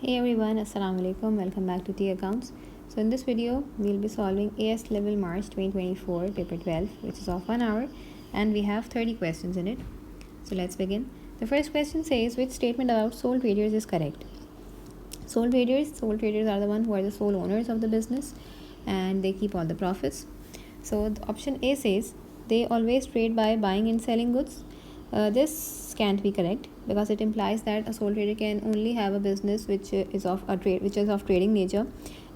Hey everyone, Assalamu alaikum. Welcome back to T Accounts. So in this video, we'll be solving AS Level March 2024 Paper 12, which is of 1 hour, and we have 30 questions in it. So let's begin. The first question says, which statement about sole traders is correct? Sole traders are the ones who are the sole owners of the business, and they keep all the profits. So the option A says, they always trade by buying and selling goods. This can't be correct because it implies that a sole trader can only have a business which is of trading nature.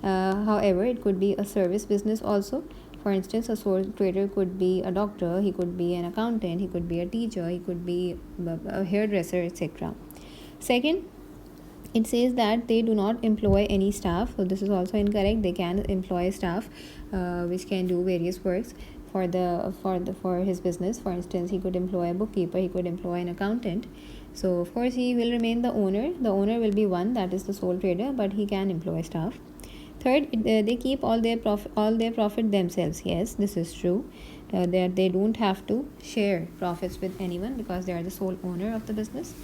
However, it could be a service business also. For instance, a sole trader could be a doctor, he could be an accountant, he could be a teacher, he could be a hairdresser, etc. Second, it says that they do not employ any staff, so this is also incorrect. They can employ staff which can do various works for his business. For instance, he could employ a bookkeeper, he could employ an accountant. So of course he will remain the owner will be one, that is the sole trader, but he can employ staff. Third, they keep all their profit themselves. Yes, this is true. That they don't have to share profits with anyone because they are the sole owner of the business.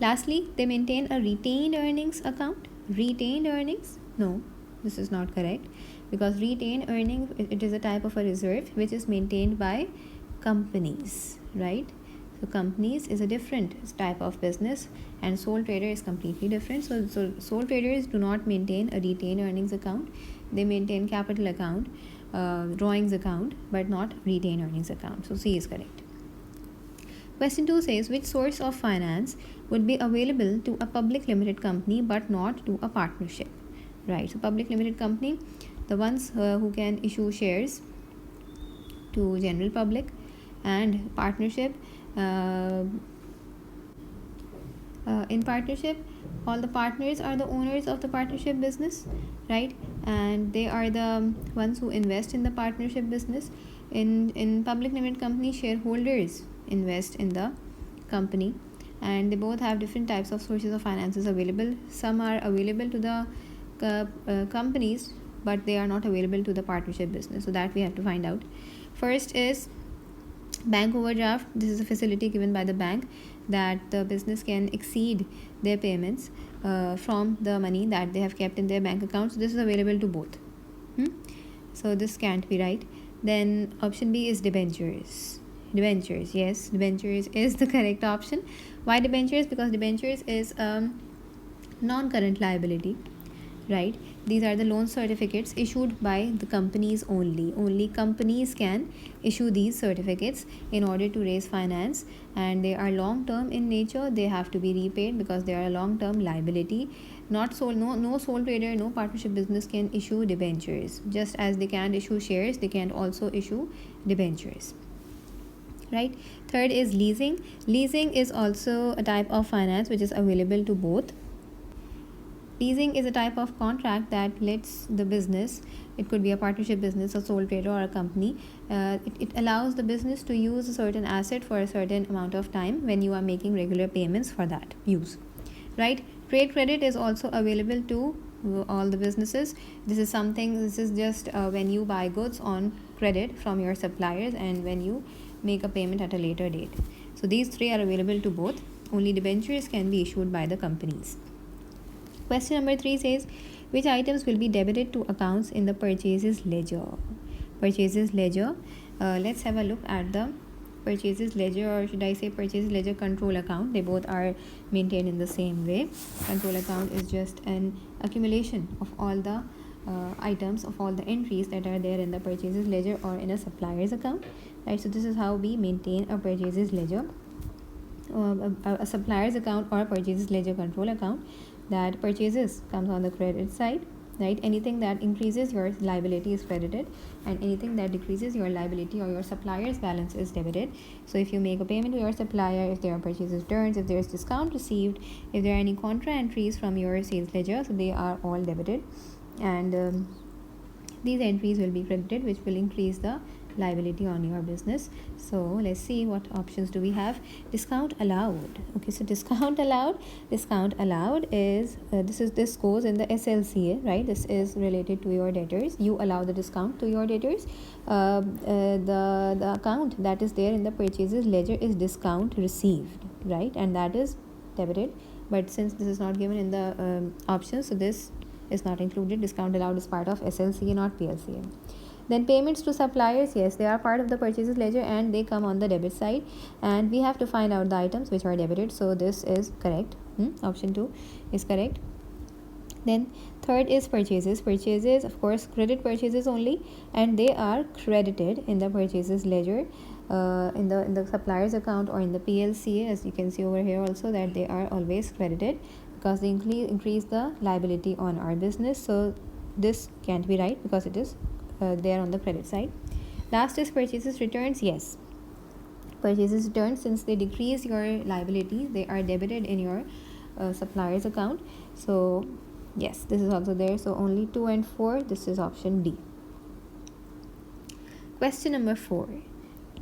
Lastly, they maintain a retained earnings account. Retained earnings? No, this is not correct, because retained earnings, it is a type of a reserve which is maintained by companies, right? So companies is a different type of business, and sole trader is completely different. So sole traders do not maintain a retained earnings account. They maintain capital account, drawings account, but not retained earnings account. So C is correct. Question 2 says, which source of finance would be available to a public limited company but not to a partnership? Right, so public limited company, the ones who can issue shares to general public, and partnership, in partnership, all the partners are the owners of the partnership business, right? And they are the ones who invest in the partnership business. In public limited company, shareholders invest in the company, and they both have different types of sources of finances available. Some are available to the companies, but they are not available to the partnership business, so that we have to find out. First is bank overdraft. This is a facility given by the bank that the business can exceed their payments from the money that they have kept in their bank account. So this is available to both. So this can't be right. Then option B is debentures. Debentures, yes, debentures is the correct option. Why debentures? Because debentures is non-current liability, right? These are the loan certificates issued by the companies only companies can issue these certificates in order to raise finance, and they are long term in nature. They have to be repaid because they are a long term liability. No sole trader, no partnership business can issue debentures. Just as they can't issue shares, they can also issue debentures, right? Third is leasing. Leasing is also a type of finance which is available to both. Leasing is a type of contract that lets the business, it could be a partnership business, a sole trader, or a company, it allows the business to use a certain asset for a certain amount of time when you are making regular payments for that use, right? Trade credit is also available to all the businesses. This is just when you buy goods on credit from your suppliers and when you make a payment at a later date. So these three are available to both. Only debentures can be issued by the companies. Question number 3 says, which items will be debited to accounts in the purchases ledger? Purchases ledger. Let's have a look at the purchases ledger, or should I say purchases ledger control account. They both are maintained in the same way. Control account is just an accumulation of all the items, of all the entries that are there in the purchases ledger or in a supplier's account, right? So this is how we maintain a purchases ledger, a supplier's account or a purchases ledger control account. That purchases comes on the credit side, right? Anything that increases your liability is credited, and anything that decreases your liability or your supplier's balance is debited. So if you make a payment to your supplier, if there are purchase returns, if there is discount received, if there are any contra entries from your sales ledger, so they are all debited, and these entries will be credited, which will increase the liability on your business. So let's see what options do we have. Discount allowed. Okay, so discount allowed is this goes in the SLCA, right? This is related to your debtors. You allow the discount to your debtors. The account that is there in the purchases ledger is discount received, right? And that is debited but since this is not given in the option, so this is not included. Discount allowed is part of SLCA, not PLCA. Then payments to suppliers, yes, they are part of the purchases ledger and they come on the debit side, and we have to find out the items which are debited, so this is correct. Option 2 is correct. Then third is purchases. Purchases, of course, credit purchases only, and they are credited in the purchases ledger, in the suppliers account or in the PLCA, as you can see over here also, that they are always credited because they increase the liability on our business. So this can't be right because it is there on the credit side. Last is purchases returns. Yes, purchases returns, since they decrease your liability, they are debited in your suppliers account. So yes, this is also there. So only 2 and 4, this is option D. Question number 4.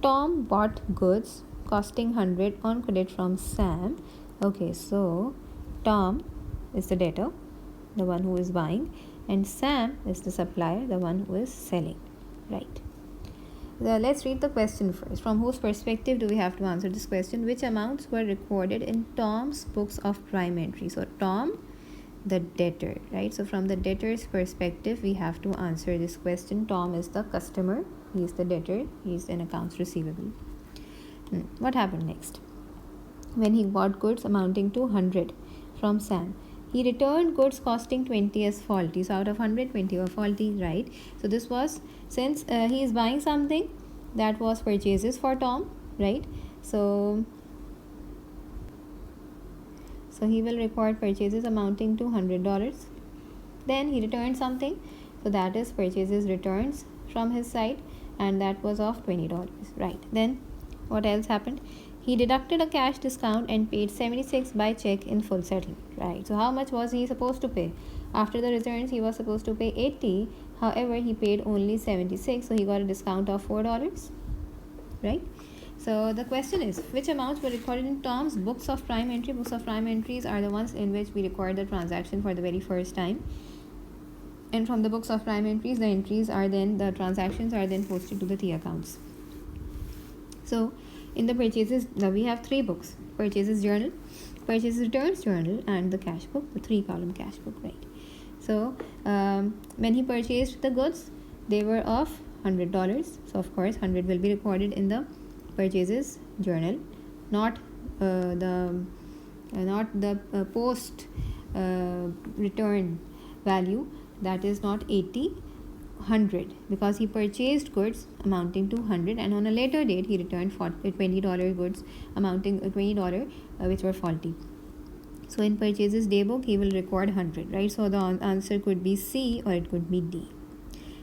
Tom bought goods costing 100 on credit from Sam. Okay, so Tom is the debtor, the one who is buying, and Sam is the supplier, the one who is selling, right? Let's read the question first. From whose perspective do we have to answer this question? Which amounts were recorded in Tom's books of prime entry? So Tom, the debtor, right? So from the debtor's perspective, we have to answer this question. Tom is the customer, he is the debtor, he is in accounts receivable. What happened next? When he bought goods amounting to 100 from Sam, he returned goods costing 20 as faulty. So out of 100, 20 were faulty, right? So this was, since he is buying something, that was purchases for Tom, right? So he will record purchases amounting to $100. Then he returned something, so that is purchases returns from his side, and that was of $20, right? Then what else happened? He deducted a cash discount and paid 76 by check in full settlement, right? So how much was he supposed to pay? After the returns, he was supposed to pay 80. However, he paid only 76, so he got a discount of $4, right? So the question is, which amounts were recorded in Tom's books of prime entry? Books of prime entries are the ones in which we record the transaction for the very first time. And from the books of prime entries, the transactions are then posted to the T accounts. So in the purchases, we have 3 books: purchases journal, purchases returns journal, and the cash book, the 3-column cash book, right? So when he purchased the goods, they were of $100. So of course 100 will be recorded in the purchases journal, not the post return value, that is not 80, 100, because he purchased goods amounting to 100, and on a later date he returned $20 goods amounting $20 which were faulty. So in purchases day book he will record 100, right? So the answer could be C or it could be D.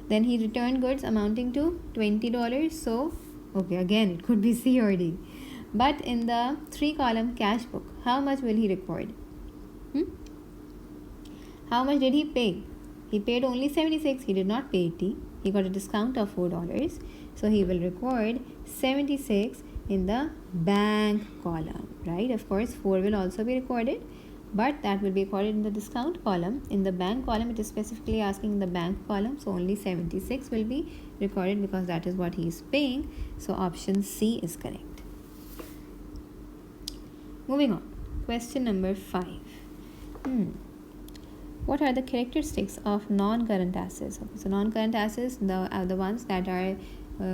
Then he returned goods amounting to $20, so okay, again it could be C or D. But in the 3-column cash book, how much will he record? How much did he pay? He paid only 76, he did not pay 80. He got a discount of $4. So he will record 76 in the bank column, right? Of course, 4 will also be recorded, but that will be recorded in the discount column. In the bank column, it is specifically asking in the bank column, so only 76 will be recorded because that is what he is paying. So option C is correct. Moving on. Question number 5. What are the characteristics of non-current assets? Okay, so non-current assets are the ones that are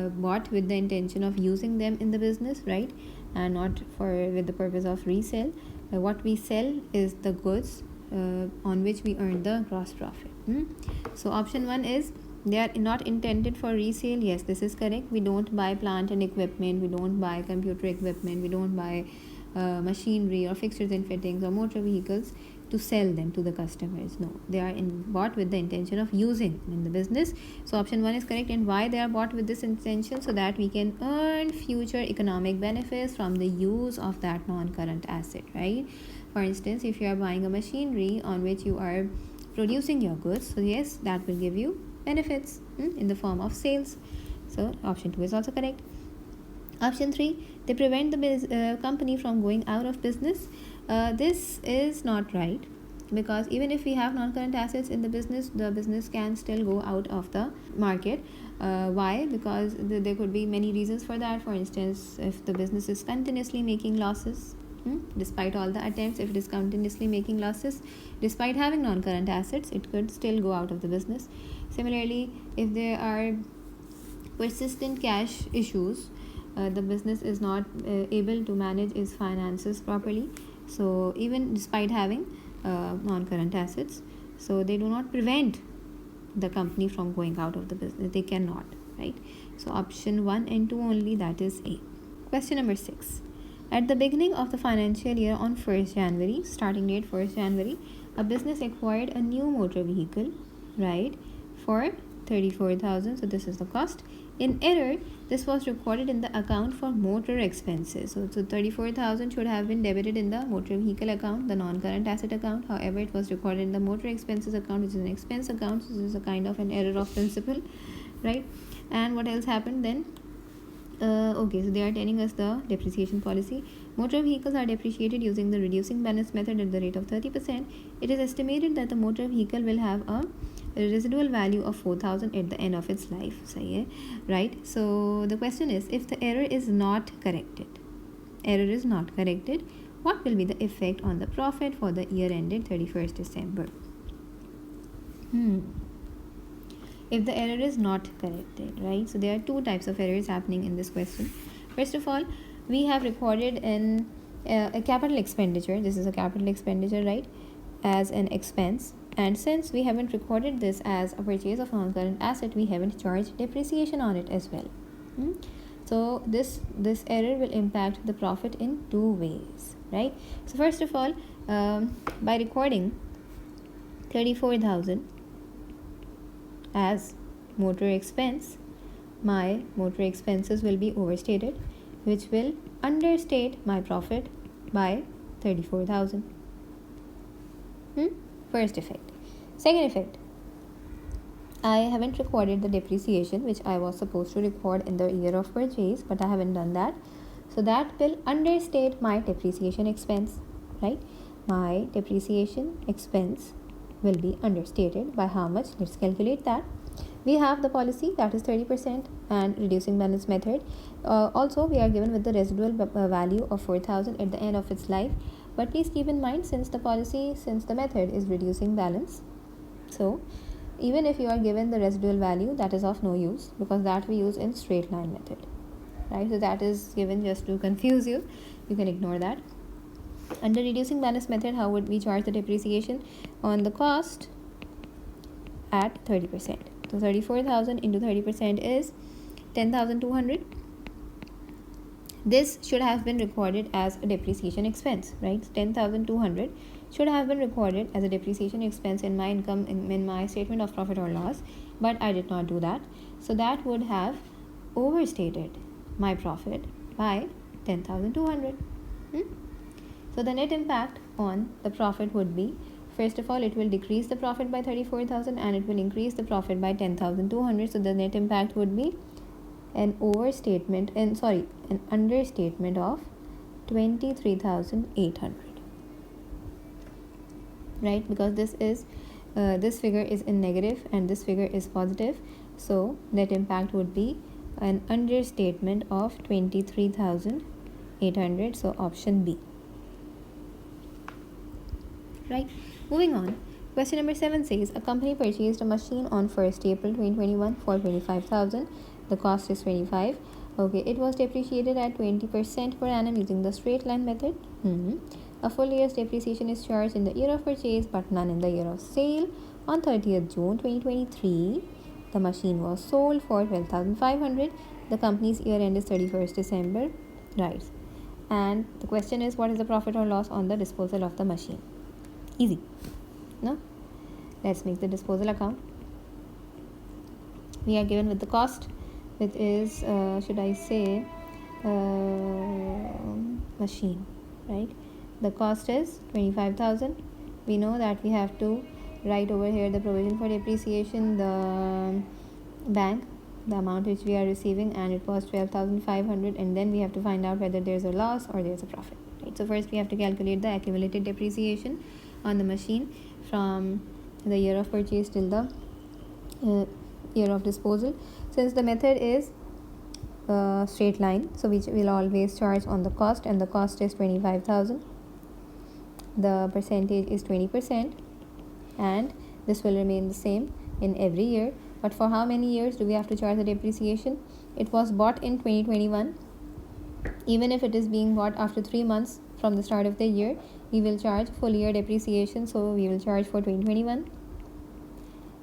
bought with the intention of using them in the business, right? And not with the purpose of resale. What we sell is the goods on which we earn the gross profit. So option 1 is they are not intended for resale. Yes, this is correct. We don't buy plant and equipment, we don't buy computer equipment, we don't buy machinery or fixtures and fittings or motor vehicles to sell them to the customers. No, they are bought with the intention of using in the business. So option 1 is correct. And why they are bought with this intention? So that we can earn future economic benefits from the use of that non-current asset, right? For instance, if you are buying a machinery on which you are producing your goods, so yes, that will give you benefits in the form of sales. So option 2 is also correct. Option 3, they prevent the company from going out of business. This is not right, because even if we have non-current assets in the business can still go out of the market. Why? Because there could be many reasons for that. For instance, if the business is continuously making losses, Despite all the attempts, if it is continuously making losses, despite having non-current assets, it could still go out of the business. Similarly, if there are persistent cash issues, the business is not able to manage its finances properly. So even despite having non-current assets, so they do not prevent the company from going out of the business. They cannot, right? So option 1 and 2 only, that is A. Question number 6. At the beginning of the financial year on 1st January, starting date 1st January, a business acquired a new motor vehicle, right, for 34,000. So this is the cost. In error, this was recorded in the account for motor expenses. So 34,000 should have been debited in the motor vehicle account, the non-current asset account. However, it was recorded in the motor expenses account, which is an expense account. So this is a kind of an error of principle, right? And what else happened then? Okay, so they are telling us the depreciation policy. Motor vehicles are depreciated using the reducing balance method at the rate of 30%. It is estimated that the motor vehicle will have a residual value of 4,000 at the end of its life. Right? So the question is, if the error is not corrected, what will be the effect on the profit for the year ended 31st December? If the error is not corrected, right? So there are two types of errors happening in this question. First of all, we have recorded a capital expenditure. This is a capital expenditure, right, as an expense. And since we haven't recorded this as a purchase of non-current asset, we haven't charged depreciation on it as well. So this error will impact the profit in two ways, right? So first of all, by recording 34,000 as motor expense, my motor expenses will be overstated, which will understate my profit by 34,000. First effect. Second effect, I haven't recorded the depreciation which I was supposed to record in the year of purchase, but I haven't done that. So that will understate my depreciation expense, right? My depreciation expense will be understated by how much? Let's calculate that. We have the policy, that is 30% and reducing balance method. Also, we are given with the residual value of 4,000 at the end of its life. But please keep in mind, since the method is reducing balance, so even if you are given the residual value, that is of no use, because that we use in straight line method, right? So that is given just to confuse you. You can ignore that. Under reducing balance method, how would we charge the depreciation on the cost at 30%? So 34,000 into 30% is 10,200. This should have been recorded as a depreciation expense, right? 10,200 should have been recorded as a depreciation expense in my income, in my statement of profit or loss, but I did not do that. So that would have overstated my profit by 10,200. So the net impact on the profit would be, first of all, it will decrease the profit by 34,000 and it will increase the profit by 10,200. So the net impact would be an understatement of 23,800, right? Because this figure is in negative and this figure is positive, so net impact would be an understatement of 23,800. So option B, right? Moving on, question number 7 says a company purchased a machine on 1st April 2021 for 25,000. The cost is 25. Okay, it was depreciated at 20% per annum using the straight line method. A full year's depreciation is charged in the year of purchase but none in the year of sale. On 30th June 2023, the machine was sold for 12,500. The company's year end is 31st December, right? And the question is, what is the profit or loss on the disposal of the machine? Easy, no? Let's make the disposal account. We are given with the cost, which is machine, right? The cost is 25,000. We know that we have to write over here the provision for depreciation, the bank, the amount which we are receiving, and it was 12,500, and then we have to find out whether there's a loss or there's a profit, right? So first we have to calculate the accumulated depreciation on the machine from the year of purchase till the year of disposal. Since the method is straight line, so we will always charge on the cost, and the cost is 25,000. The percentage is 20%, and this will remain the same in every year. But for how many years do we have to charge the depreciation? It was bought in 2021. Even if it is being bought after 3 months from the start of the year, we will charge full year depreciation, so we will charge for 2021.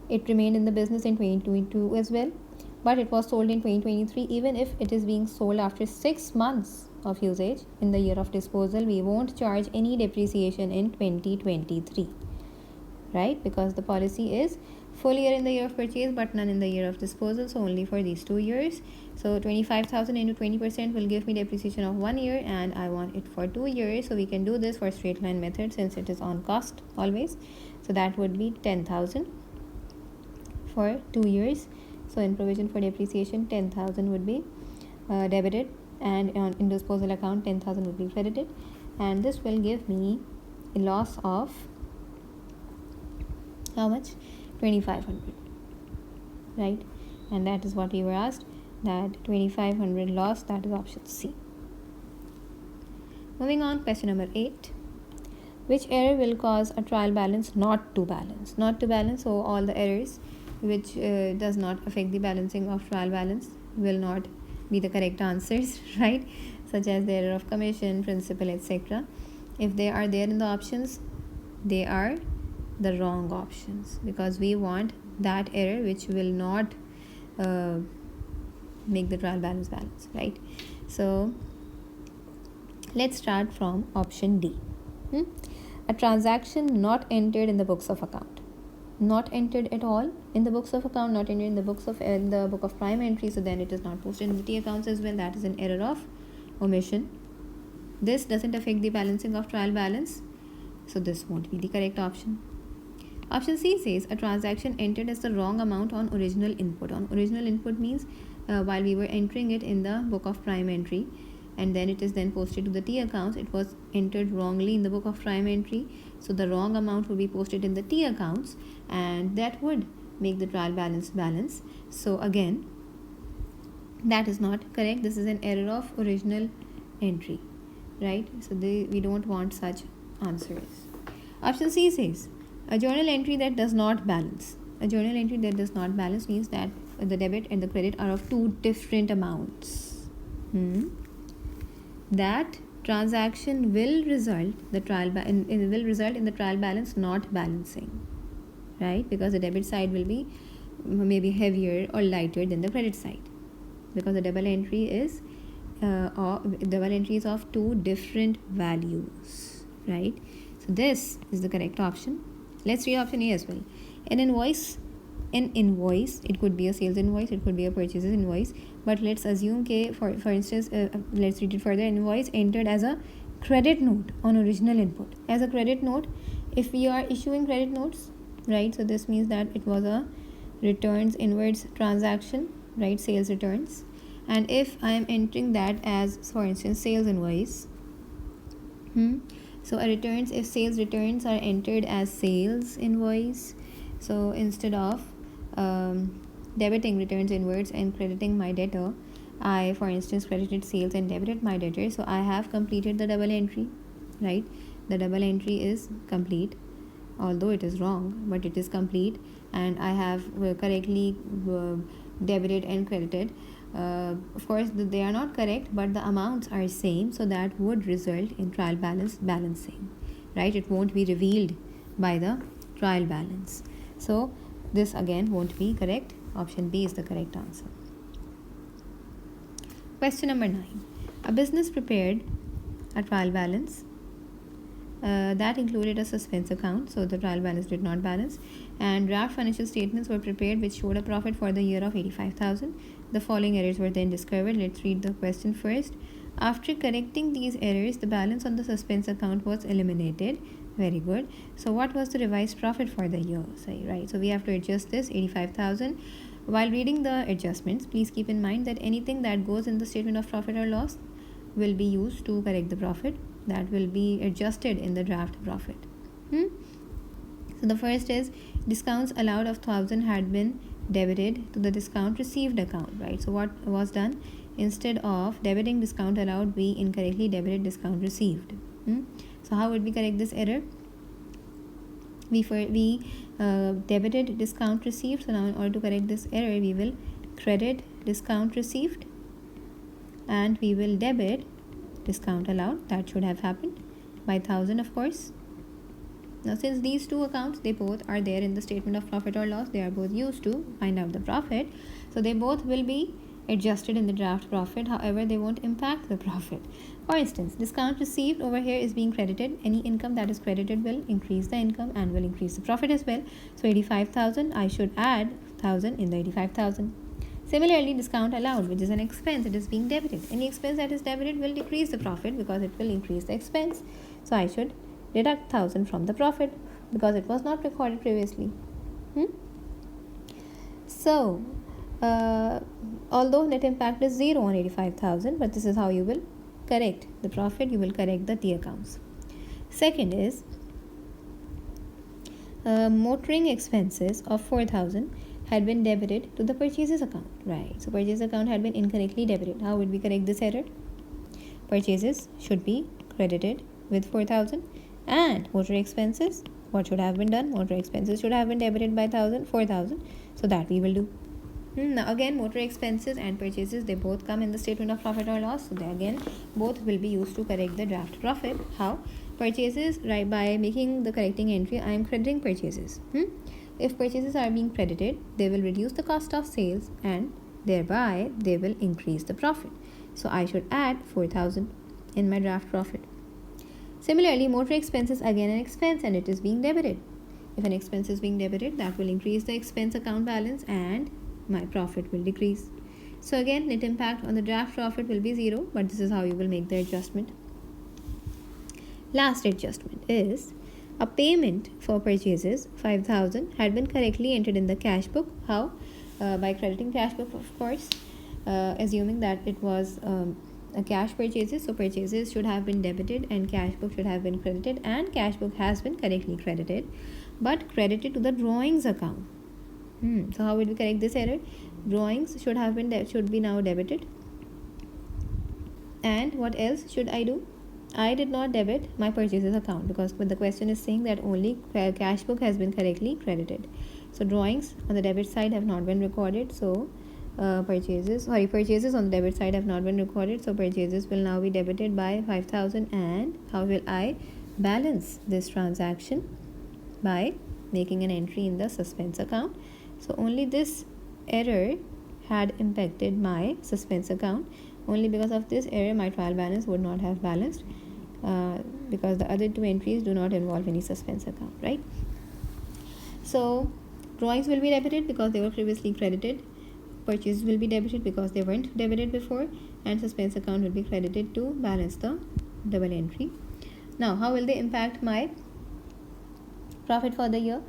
It remained in the business in 2022 as well, but it was sold in 2023. Even if it is being sold after 6 months of usage in the year of disposal, we won't charge any depreciation in 2023, right? Because the policy is full year in the year of purchase but none in the year of disposal, so only for these 2 years. So 25,000 into 20% will give me depreciation of 1 year, and I want it for 2 years, so we can do this for straight line method since it is on cost always. So that would be 10,000 for 2 years. So in provision for depreciation, 10,000 would be debited, and in disposal account 10,000 would be credited, and this will give me a loss of how much? 2,500, right? And that is what we were asked, that 2,500 loss. That is option C. Moving on, question number 8. Which error will cause a trial balance not to balance? Not to balance, so all the errors which does not affect the balancing of trial balance will not be the correct answers, right? Such as the error of commission, principal, etc. If they are there in the options, they are the wrong options, because we want that error which will not make the trial balance, right? So let's start from option D. A transaction not entered in the books of account. Not entered at all in the books of account, not entered in the books of in the book of prime entry, so then it is not posted in the T accounts as well. That is an error of omission. This doesn't affect the balancing of trial balance, so this won't be the correct option. Option C says a transaction entered as the wrong amount on original input. On original input means while we were entering it in the book of prime entry, and then it is then posted to the T accounts, it was entered wrongly in the book of prime entry, so the wrong amount would be posted in the T accounts, and that would make the trial balance. So again, that is not correct. This is an error of original entry, right? So we don't want such answers. Option C says a journal entry that does not balance. A journal entry that does not balance means that the debit and the credit are of two different amounts. That transaction will result will result in the trial balance not balancing, right? Because the debit side will be maybe heavier or lighter than the credit side, because the double entry is of two different values, right? So this is the correct option. Let's read option A as well. An invoice, it could be a sales invoice, it could be a purchases invoice, but let's assume for instance, let's read it further. Invoice entered as a credit note on original input. As a credit note, if we are issuing credit notes, right, so this means that it was a returns inwards transaction, right, sales returns. And if I am entering that as, for instance, sales invoice, so a returns, if sales returns are entered as sales invoice, so instead of debiting returns inwards and crediting my debtor, I, for instance, credited sales and debited my debtor. So I have completed the double entry, right? The double entry is complete, although it is wrong, but it is complete, and I have correctly debited and credited. Of course, they are not correct, but the amounts are same, so that would result in trial balance balancing, right? It won't be revealed by the trial balance. So this again won't be correct. Option B is the correct answer. Question number 9. A business prepared a trial balance that included a suspense account, so the trial balance did not balance, and draft financial statements were prepared which showed a profit for the year of 85,000. The following errors were then discovered. Let's read the question first. After correcting these errors, the balance on the suspense account was eliminated. Very good. So what was the revised profit for the year? Right. So we have to adjust this 85,000. While reading the adjustments, please keep in mind that anything that goes in the statement of profit or loss will be used to correct the profit. That will be adjusted in the draft profit. So the first is discounts allowed of 1,000 had been debited to the discount received account, right? So what was done instead of debiting discount allowed, we incorrectly debited discount received. So how would we correct this error? We debited discount received. So now in order to correct this error, we will credit discount received and we will debit discount allowed. That should have happened by 1,000, of course. Now since these two accounts, they both are there in the statement of profit or loss, they are both used to find out the profit, so they both will be adjusted in the draft profit. However, they won't impact the profit. For instance, discount received over here is being credited. Any income that is credited will increase the income and will increase the profit as well. So 85,000, I should add 1,000 in the 85,000. Similarly, discount allowed, which is an expense, it is being debited. Any expense that is debited will decrease the profit because it will increase the expense. So I should deduct 1,000 from the profit because it was not recorded previously. So although net impact is 0 on 85,000, but this is how you will correct the profit. You will correct the T accounts. Second is motoring expenses of 4,000 had been debited to the purchases account. Right. So purchase account had been incorrectly debited. How would we correct this error? Purchases should be credited with 4,000 and motor expenses, what should have been done? Motor expenses should have been debited by 4,000. So that we will do. Now again, motor expenses and purchases, they both come in the statement of profit or loss. So they again both will be used to correct the draft profit. How? Purchases, right, by making the correcting entry, I am crediting purchases. If purchases are being credited, they will reduce the cost of sales and thereby they will increase the profit. So I should add 4,000 in my draft profit. Similarly, motor expenses, again an expense and it is being debited. If an expense is being debited, that will increase the expense account balance and my profit will decrease. So again, net impact on the draft profit will be 0, but this is how you will make the adjustment. Last adjustment is a payment for purchases 5,000 had been correctly entered in the cash book. How? By crediting cash book, of course, assuming that it was a cash purchases. So purchases should have been debited and cash book should have been credited, and cash book has been correctly credited but credited to the drawings account. So how would we correct this error? Drawings should have been should be now debited. And what else should I do? I did not debit my purchases account because the question is saying that only cash book has been correctly credited. So drawings on the debit side have not been recorded. So purchases on the debit side have not been recorded. So purchases will now be debited by 5,000. And how will I balance this transaction? By making an entry in the suspense account. So only this error had impacted my suspense account. Only because of this error, my trial balance would not have balanced because the other two entries do not involve any suspense account, right? So drawings will be debited because they were previously credited. Purchases will be debited because they weren't debited before, and suspense account will be credited to balance the double entry. Now, how will they impact my profit for the year?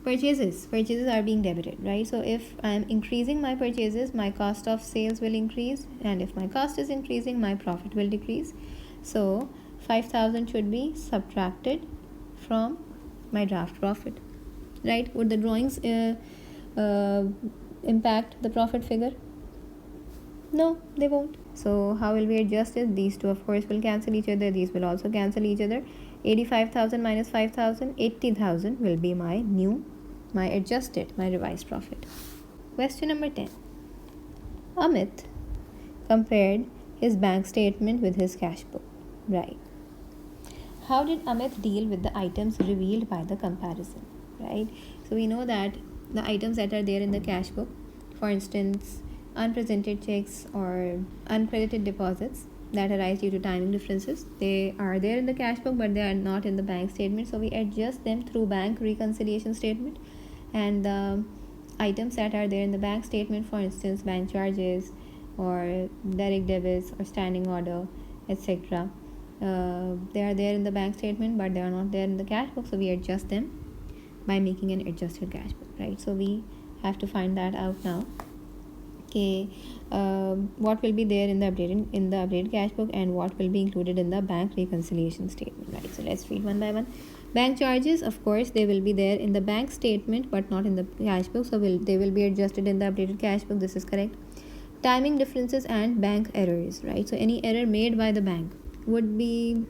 Purchases are being debited, right? So if I am increasing my purchases, my cost of sales will increase, and if my cost is increasing, my profit will decrease. So 5,000 should be subtracted from my draft profit, right? Would the drawings impact the profit figure? No, they won't. So how will we adjust it? These two of course will cancel each other. These will also cancel each other. 85,000 minus 5,000, 80,000 will be my revised profit. Question number 10. Amit compared his bank statement with his cash book. Right. How did Amit deal with the items revealed by the comparison? Right. So we know that the items that are there in the cash book, for instance, unpresented checks or uncredited deposits that arise due to timing differences, they are there in the cash book but they are not in the bank statement. So we adjust them through bank reconciliation statement, and the items that are there in the bank statement, for instance, bank charges or direct debits or standing order, etc., they are there in the bank statement but they are not there in the cash book. So we adjust them by making an adjusted cash book, right? So we have to find that out now. Okay, what will be there in the updated cash book and what will be included in the bank reconciliation statement, right? So let's read one by one. Bank charges, of course, they will be there in the bank statement but not in the cash book, so they will be adjusted in the updated cash book. This is correct. Timing differences and bank errors, right? So any error made by the bank would be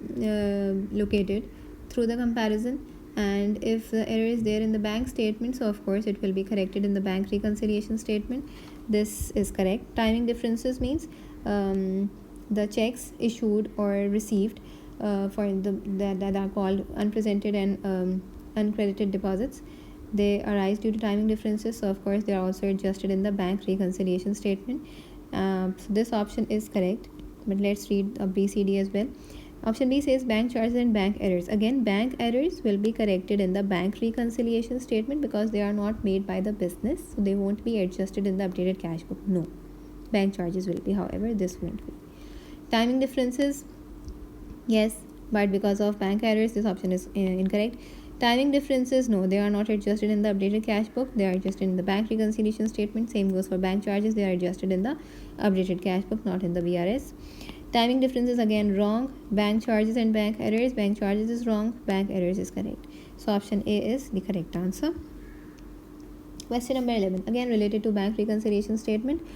located through the comparison, and if the error is there in the bank statement, so of course it will be corrected in the bank reconciliation statement. This is correct. Timing differences means the checks issued or received for that are called unpresented and uncredited deposits. They arise due to timing differences, so of course they are also adjusted in the bank reconciliation statement. So this option is correct, but let's read a BCD as well. Option B says bank charges and bank errors. Again, bank errors will be corrected in the bank reconciliation statement because they are not made by the business, so they won't be adjusted in the updated cash book. No, bank charges will be, however, this won't be. Timing differences, yes, but because of bank errors, this option is incorrect. Timing differences, no, they are not adjusted in the updated cash book. They are adjusted in the bank reconciliation statement. Same goes for bank charges. They are adjusted in the updated cash book, not in the VRS. Timing differences, again, wrong. Bank charges and bank errors. Bank charges is wrong. Bank errors is correct. So option A is the correct answer. Question number 11, again related to bank reconciliation statement.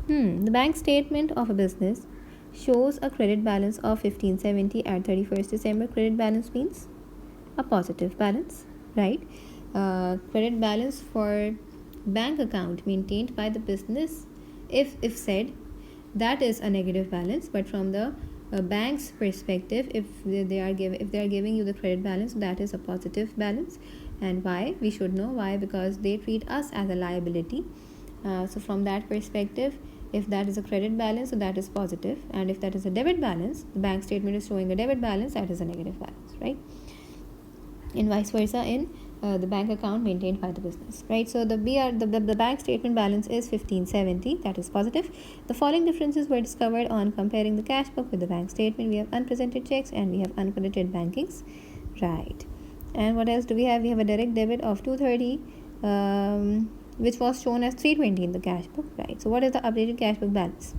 The bank statement of a business shows a credit balance of 1570 at 31st December. Credit balance means a positive balance, right? Credit balance for bank account maintained by the business, if said, that is a negative balance. But from the bank's perspective, if they are giving you the credit balance, that is a positive balance. And why? We should know why, because they treat us as a liability. So from that perspective, if that is a credit balance, so that is positive, and if that is a debit balance, the bank statement is showing a debit balance, that is a negative balance, right? And vice versa in the bank account maintained by the business, right? So the bank statement balance is 1570, that is positive. The following differences were discovered on comparing the cash book with the bank statement. We have unpresented checks and we have uncredited bankings, right? And what else do we have? We have a direct debit of 230, which was shown as 320 in the cash book, right? So what is the updated cash book balance?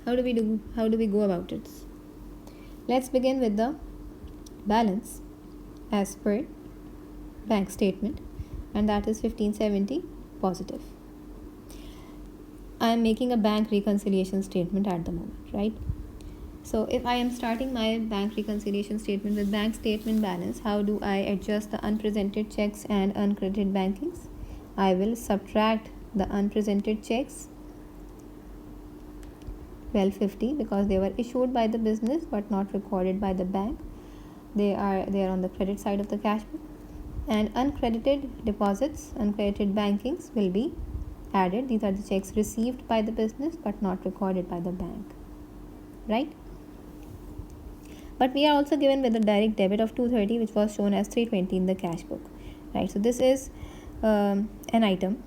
How do we go about it? Let's begin with the balance as per bank statement, and that is 1570 positive. I am making a bank reconciliation statement at the moment, right? So if I am starting my bank reconciliation statement with bank statement balance, how do I adjust the unpresented checks and uncredited bankings? I will subtract the unpresented checks, 1250, because they were issued by the business but not recorded by the bank. They are on the credit side of the cash book. And uncredited deposits, uncredited bankings will be added. These are the checks received by the business but not recorded by the bank, right? But we are also given with a direct debit of 230, which was shown as 320 in the cash book, right? So this is an item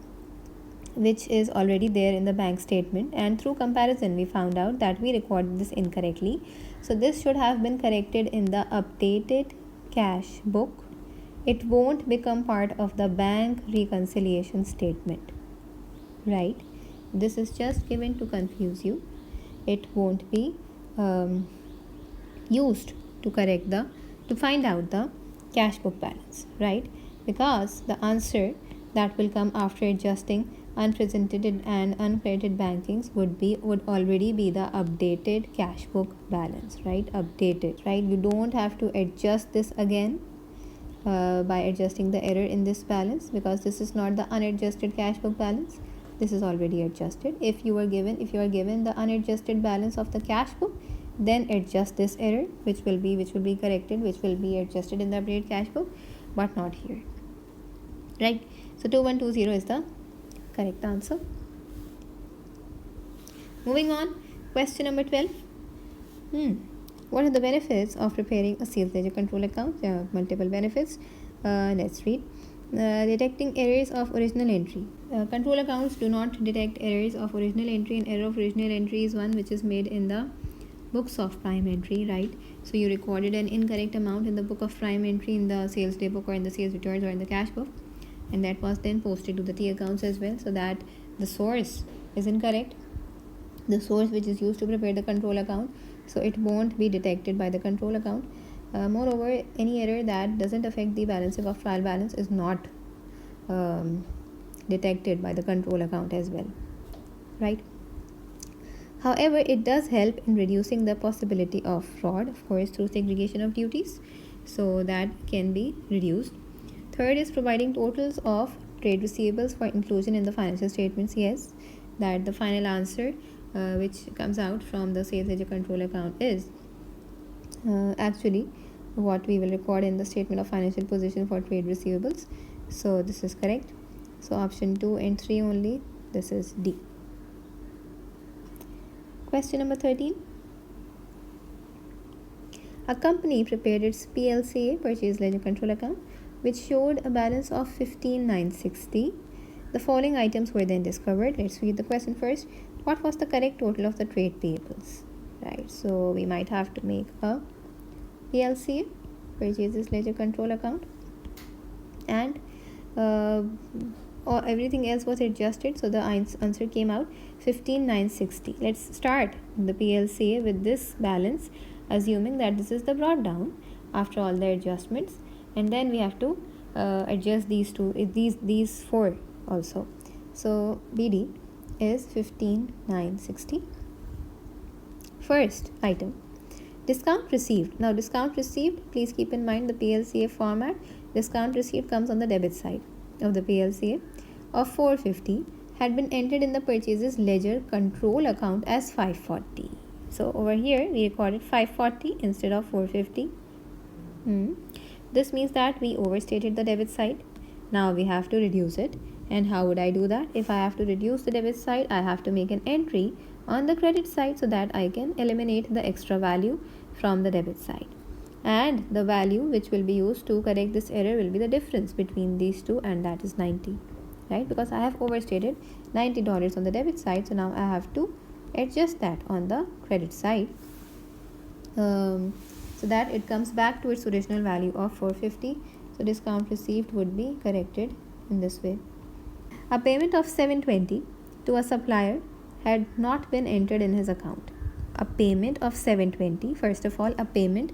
which is already there in the bank statement, and through comparison we found out that we recorded this incorrectly. So this should have been corrected in the updated cash book. It won't become part of the bank reconciliation statement, right? This is just given to confuse you. It won't be used to find out the cash book balance, right? Because the answer that will come after adjusting unpresented and uncredited bankings would already be the updated cash book balance, right? Updated, right? You don't have to adjust this again by adjusting the error in this balance, because this is not the unadjusted cash book balance. This is already adjusted. If you are given the unadjusted balance of the cash book, then adjust this error, which will be corrected, which will be adjusted in the updated cash book, but not here, right? So 2120 is the correct answer. Moving on, question number 12. What are the benefits of preparing a sales ledger control account? There are multiple benefits. Let's read. Detecting errors of original entry. Control accounts do not detect errors of original entry. An error of original entry is one which is made in the books of prime entry, right? So you recorded an incorrect amount in the book of prime entry, in the sales day book or in the sales returns or in the cash book, and that was then posted to the T accounts as well, so that the source is incorrect, the source which is used to prepare the control account, so it won't be detected by the control account. Moreover, any error that doesn't affect the balancing of trial balance is not detected by the control account as well, right? However, it does help in reducing the possibility of fraud, of course, through segregation of duties, so that can be reduced. Third is providing totals of trade receivables for inclusion in the financial statements. Yes, that the final answer which comes out from the sales ledger control account is actually what we will record in the statement of financial position for trade receivables. So this is correct. So option 2 and 3 only. This is D. Question number 13. A company prepared its PLCA, purchase ledger control account, which showed a balance of 15,960. The following items were then discovered. Let's read the question first. What was the correct total of the trade payables? Right, so we might have to make a PLCA, purchases ledger control account, and or everything else was adjusted, so the answer came out 15,960. Let's start the PLCA with this balance, assuming that this is the brought down after all the adjustments, and then we have to adjust these two, these four also. So BD is 15,960. First item, discount received. Now discount received, please keep in mind the PLCA format. Discount received comes on the debit side of the PLCA of 450 had been entered in the purchases ledger control account as 540. So over here we recorded 540 instead of 450. This means that we overstated the debit side. Now we have to reduce it. And how would I do that? If I have to reduce the debit side, I have to make an entry on the credit side so that I can eliminate the extra value from the debit side. And the value which will be used to correct this error will be the difference between these two, and that is 90, right? Because I have overstated $90 on the debit side, so now I have to adjust that on the credit side, so that it comes back to its original value of 450. So discount received would be corrected in this way. A payment of 720 to a supplier had not been entered in his account. A payment of 720, first of all, a payment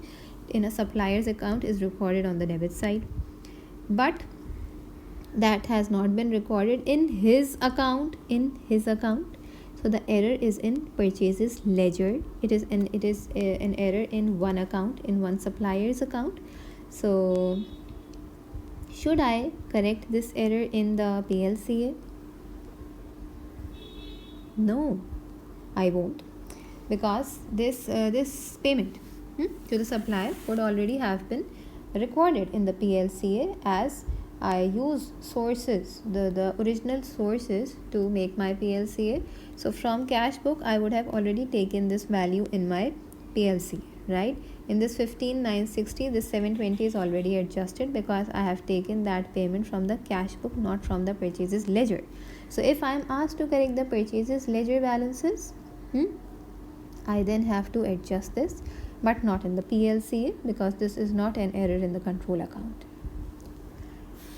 in a supplier's account is recorded on the debit side, but that has not been recorded in his account. So the error is in purchases ledger. It is an error in one account, in one supplier's account. So should I correct this error in the PLCA? No, I won't, because this payment to the supplier would already have been recorded in the PLCA, as I use sources, the original sources to make my PLCA. So from cash book I would have already taken this value in my PLCA, right? In this 15,960, this 720 is already adjusted because I have taken that payment from the cash book, not from the purchases ledger. So if I am asked to correct the purchases ledger balances, I then have to adjust this, but not in the PLCA, because this is not an error in the control account.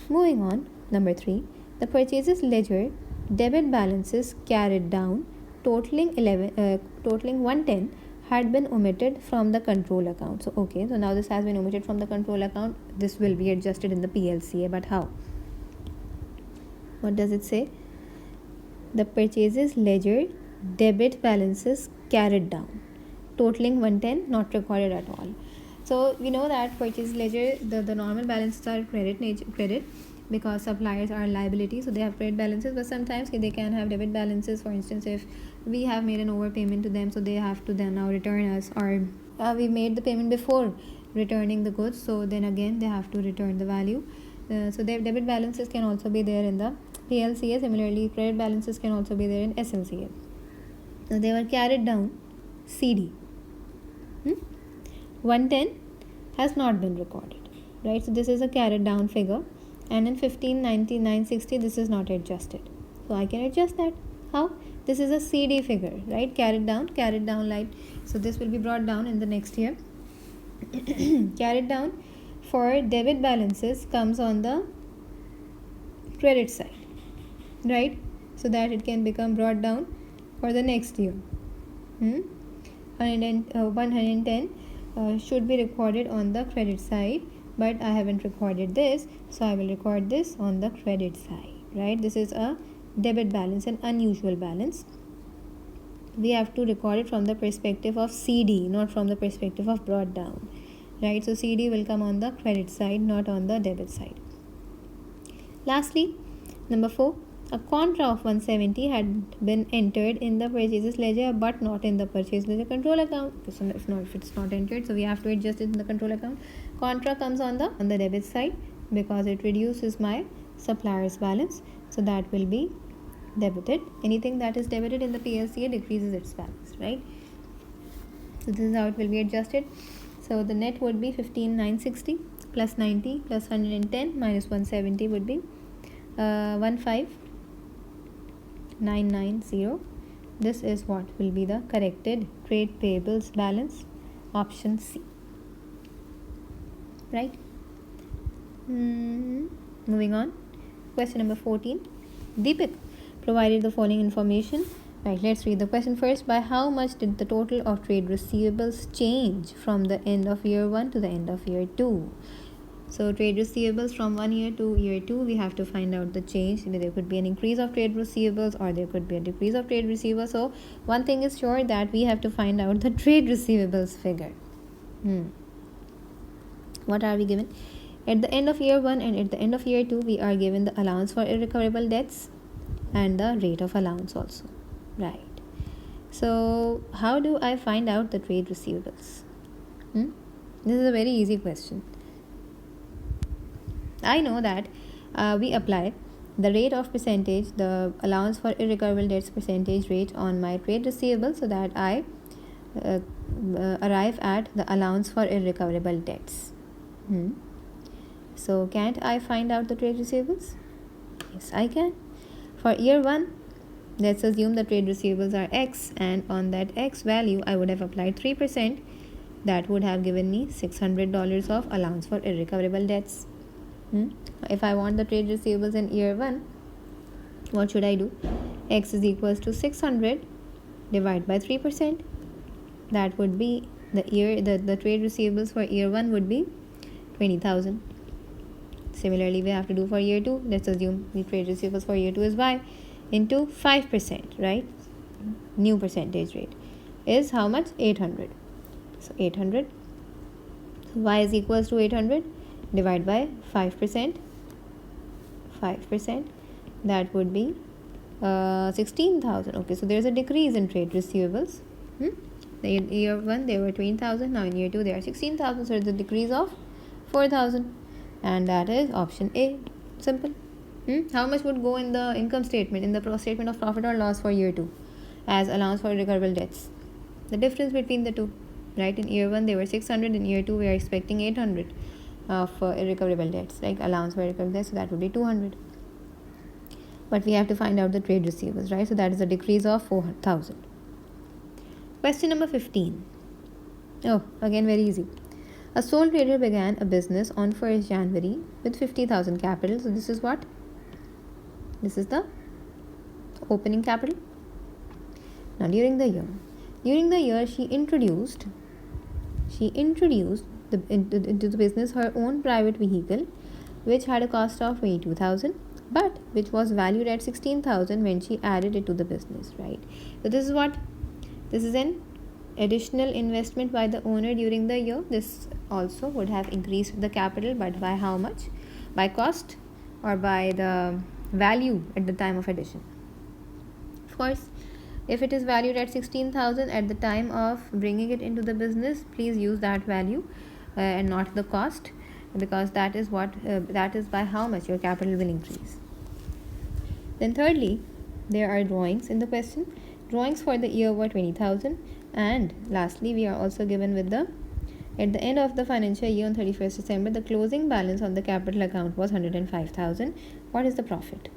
Moving on, number 3, the purchases ledger debit balances carried down totaling 110 had been omitted from the control account. So okay, so now this has been omitted from the control account. This will be adjusted in the PLCA, but how? What does it say? The purchases ledger debit balances carried down totaling 110, not recorded at all. So we know that purchase ledger, the normal balances are credit, because suppliers are liability, so they have credit balances, but sometimes they can have debit balances. For instance, if we have made an overpayment to them, so they have to then now return us, or we made the payment before returning the goods, so then again they have to return the value. So their debit balances can also be there in the PLCA. Similarly, credit balances can also be there in SLCA. So they were carried down CD. 110 has not been recorded, right? So this is a carried down figure, and in 15,960 this is not adjusted, so I can adjust that. How? This is a CD figure, right? Carried down light, so this will be brought down in the next year. Carried down for debit balances comes on the credit side, right? So that it can become brought down for the next year. 110 should be recorded on the credit side, but I haven't recorded this, so I will record this on the credit side, right? This is a debit balance, an unusual balance. we have to record it from the perspective of CD, not from the perspective of brought down, right? So CD will come on the credit side, not on the debit side. Lastly, number 4, a contra of 170 had been entered in the purchases ledger but not in the purchase ledger control account. So if it's not entered, so we have to adjust it in the control account. Contra comes on the debit side because it reduces my supplier's balance, so that will be debited. Anything that is debited in the PLCA decreases its balance, right? So this is how it will be adjusted. So the net would be 15,960 plus 90 plus 110 minus 170 would be 15,990. This is what will be the corrected trade payables balance, option C, right? Moving on, question number 14. Deepak provided the following information. Right, let's read the question first. By how much did the total of trade receivables change from the end of year 1 to the end of year 2? So trade receivables from 1 year to year 2, we have to find out the change. There could be an increase of trade receivables or there could be a decrease of trade receivables. So one thing is sure, that we have to find out the trade receivables figure. What are we given? At the end of year 1 and at the end of year 2, we are given the allowance for irrecoverable debts and the rate of allowance also, right? So how do I find out the trade receivables? This is a very easy question. I know that we apply the rate of percentage, the allowance for irrecoverable debts percentage rate on my trade receivables, so that I arrive at the allowance for irrecoverable debts. So can't I find out the trade receivables? Yes, I can. For year 1, let's assume the trade receivables are X, and on that X value I would have applied 3%. That would have given me $600 of allowance for irrecoverable debts. If I want the trade receivables in year 1, what should I do? X is equals to 600 divided by 3%. That would be the trade receivables for year 1 would be 20,000. Similarly, we have to do for year 2. Let's assume the trade receivables for year 2 is Y into 5%, right? New percentage rate is how much? 800. So 800. So Y is equals to 800 divided by 5%. 5%. That would be 16,000. Okay, so there's a decrease in trade receivables. In year 1 they were 20,000. Now in year 2 they are 16,000. So it's a decrease of 4,000. And that is option A. Simple. How much would go in the income statement, in the statement of profit or loss for year 2 as allowance for irrecoverable debts? The difference between the two, right? In year 1 they were 600, in year 2 we are expecting 800 of irrecoverable debts, like allowance for irrecoverable debts, so that would be 200. But we have to find out the trade receivables, right? So that is a decrease of 4,000. Question number 15. Oh, again very easy. A sole trader began a business on 1st January with 50,000 capital. So this is what? This is the opening capital. Now during the year she introduced into the business her own private vehicle, which had a cost of 22,000, but which was valued at 16,000 when she added it to the business, right? So this is what? This is an additional investment by the owner during the year. This also would have increased the capital, but by how much? By cost or by the value at the time of addition? Of course, if it is valued at 16,000 at the time of bringing it into the business, please use that value and not the cost, because that is what that is by how much your capital will increase. Then thirdly, there are drawings in the question. Drawings for the year were 20,000. And lastly, we are also given with at the end of the financial year on 31st December, the closing balance on the capital account was 105,000. What is the profit?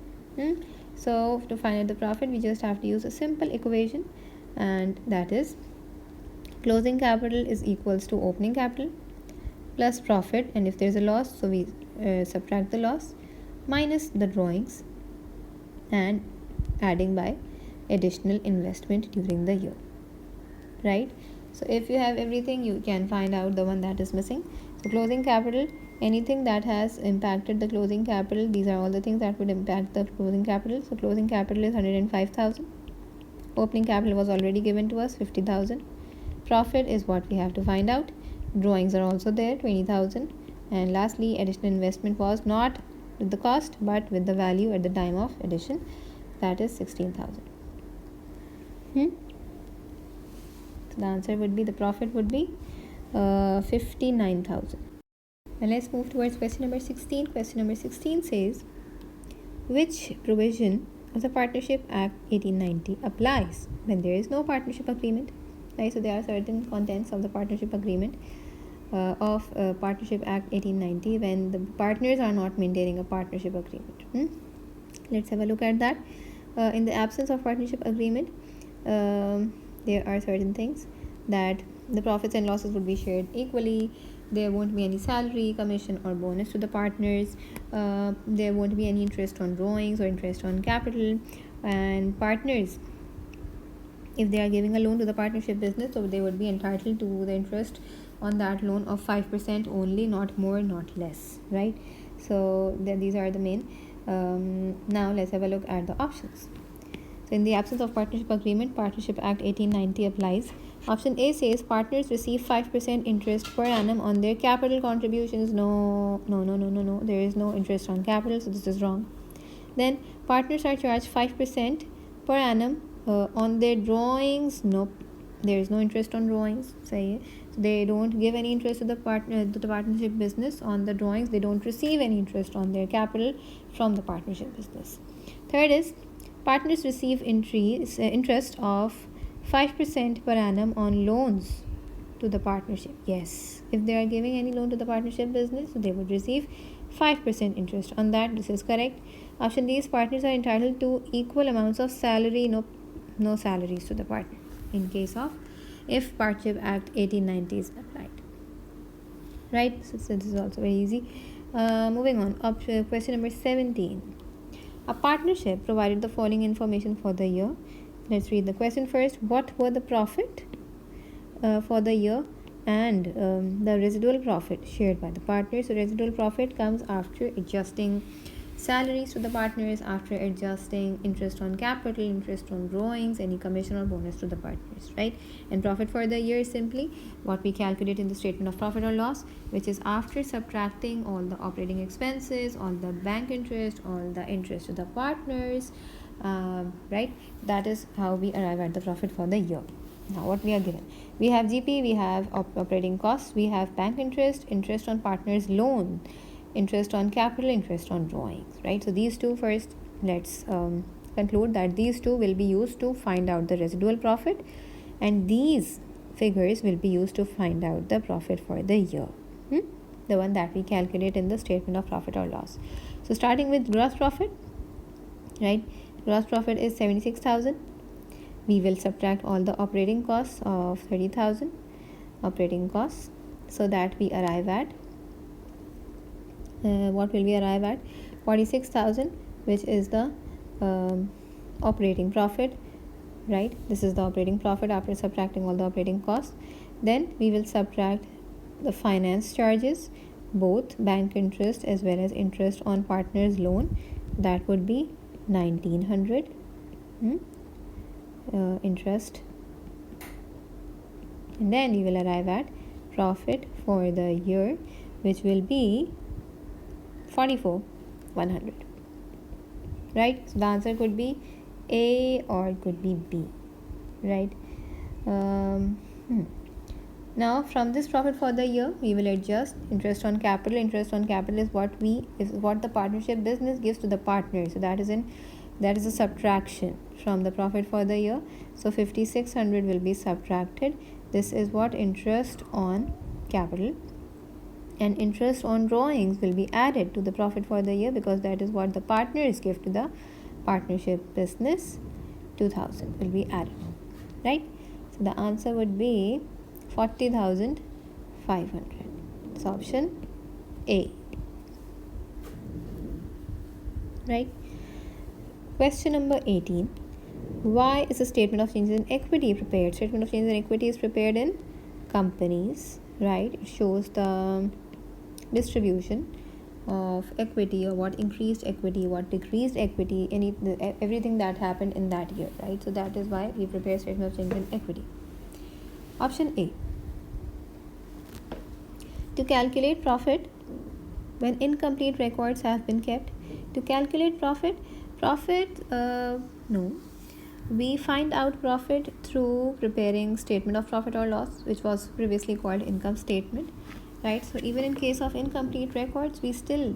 So to find out the profit, we just have to use a simple equation, and that is closing capital is equals to opening capital plus profit, and if there is a loss, so we subtract the loss minus the drawings and adding by additional investment during the year, right? So if you have everything, you can find out the one that is missing. So closing capital, anything that has impacted the closing capital, these are all the things that would impact the closing capital. So closing capital is 105,000 Opening capital was already given to us, 50,000. Profit is what we have to find out. Drawings are also there, 20,000. And lastly, additional investment was not with the cost but with the value at the time of addition, that is 16,000. So the answer would be, the profit would be 59,000. Now let's move towards question number 16. Question number 16 says, which provision of the Partnership Act 1890 applies when there is no partnership agreement? Right, so there are certain contents of the partnership agreement of Partnership Act 1890 when the partners are not maintaining a partnership agreement. Let's have a look at that. In the absence of partnership agreement, there are certain things that the profits and losses would be shared equally. There won't be any salary, commission or bonus to the partners. There won't be any interest on drawings or interest on capital. And partners, if they are giving a loan to the partnership business, so they would be entitled to the interest on that loan of 5% only, not more, not less, right? So these are the main. Now let's have a look at the options. So in the absence of partnership agreement, Partnership Act 1890 applies. Option A says partners receive 5% interest per annum on their capital contributions. No. There is no interest on capital, so this is wrong. Then partners are charged 5% per annum on their drawings. Nope, there is no interest on drawings. Say they don't give any interest to the partnership business on the drawings. They don't receive any interest on their capital from the partnership business. Third is partners receive interest of 5% per annum on loans to the partnership. Yes, if they are giving any loan to the partnership business, they would receive 5% interest on that. This is correct. Option D is partners are entitled to equal amounts of salary. No salaries to the partner in case of if Partnership Act 1890 is applied. Right, so this is also very easy. Moving on, question number 17. A partnership provided the following information for the year. Let's read the question first. What were the profit for the year and the residual profit shared by the partners? So residual profit comes after adjusting salaries to the partners, after adjusting interest on capital, interest on drawings, any commission or bonus to the partners, right? And profit for the year is simply what we calculate in the statement of profit or loss, which is after subtracting all the operating expenses, all the bank interest, all the interest to the partners, right? That is how we arrive at the profit for the year. Now what we are given, we have GP, we have operating costs, we have bank interest, interest on partners loan, interest on capital, interest on drawings, right? So these two first, let's conclude that these two will be used to find out the residual profit, and these figures will be used to find out the profit for the year, the one that we calculate in the statement of profit or loss. So starting with gross profit, right? Gross profit is 76,000. We will subtract all the operating costs of 30,000 operating costs, so that we arrive at what will we arrive at? 46,000, which is the operating profit, right? This is the operating profit after subtracting all the operating costs. Then we will subtract the finance charges, both bank interest as well as interest on partners loan. That would be 1,900 interest, and then we will arrive at profit for the year, which will be 44,100, right? So the answer could be A or it could be B, right? Now from this profit for the year, we will adjust interest on capital. Interest on capital is what the partnership business gives to the partner. So that is a subtraction from the profit for the year. So 5,600 will be subtracted. This is what interest on capital, and interest on drawings will be added to the profit for the year, because that is what the partners give to the partnership business. 2,000 will be added, right? So the answer would be 40,500. It's option A, right? Question number 18. Why is a statement of changes in equity prepared? Statement of changes in equity is prepared in companies, right? It shows the distribution of equity, or what increased equity, what decreased equity, everything that happened in that year, right? So that is why we prepare statement of change in equity. Option A, to calculate profit when incomplete records have been kept. To calculate profit, no, we find out profit through preparing statement of profit or loss, which was previously called income statement, right? So even in case of incomplete records, we still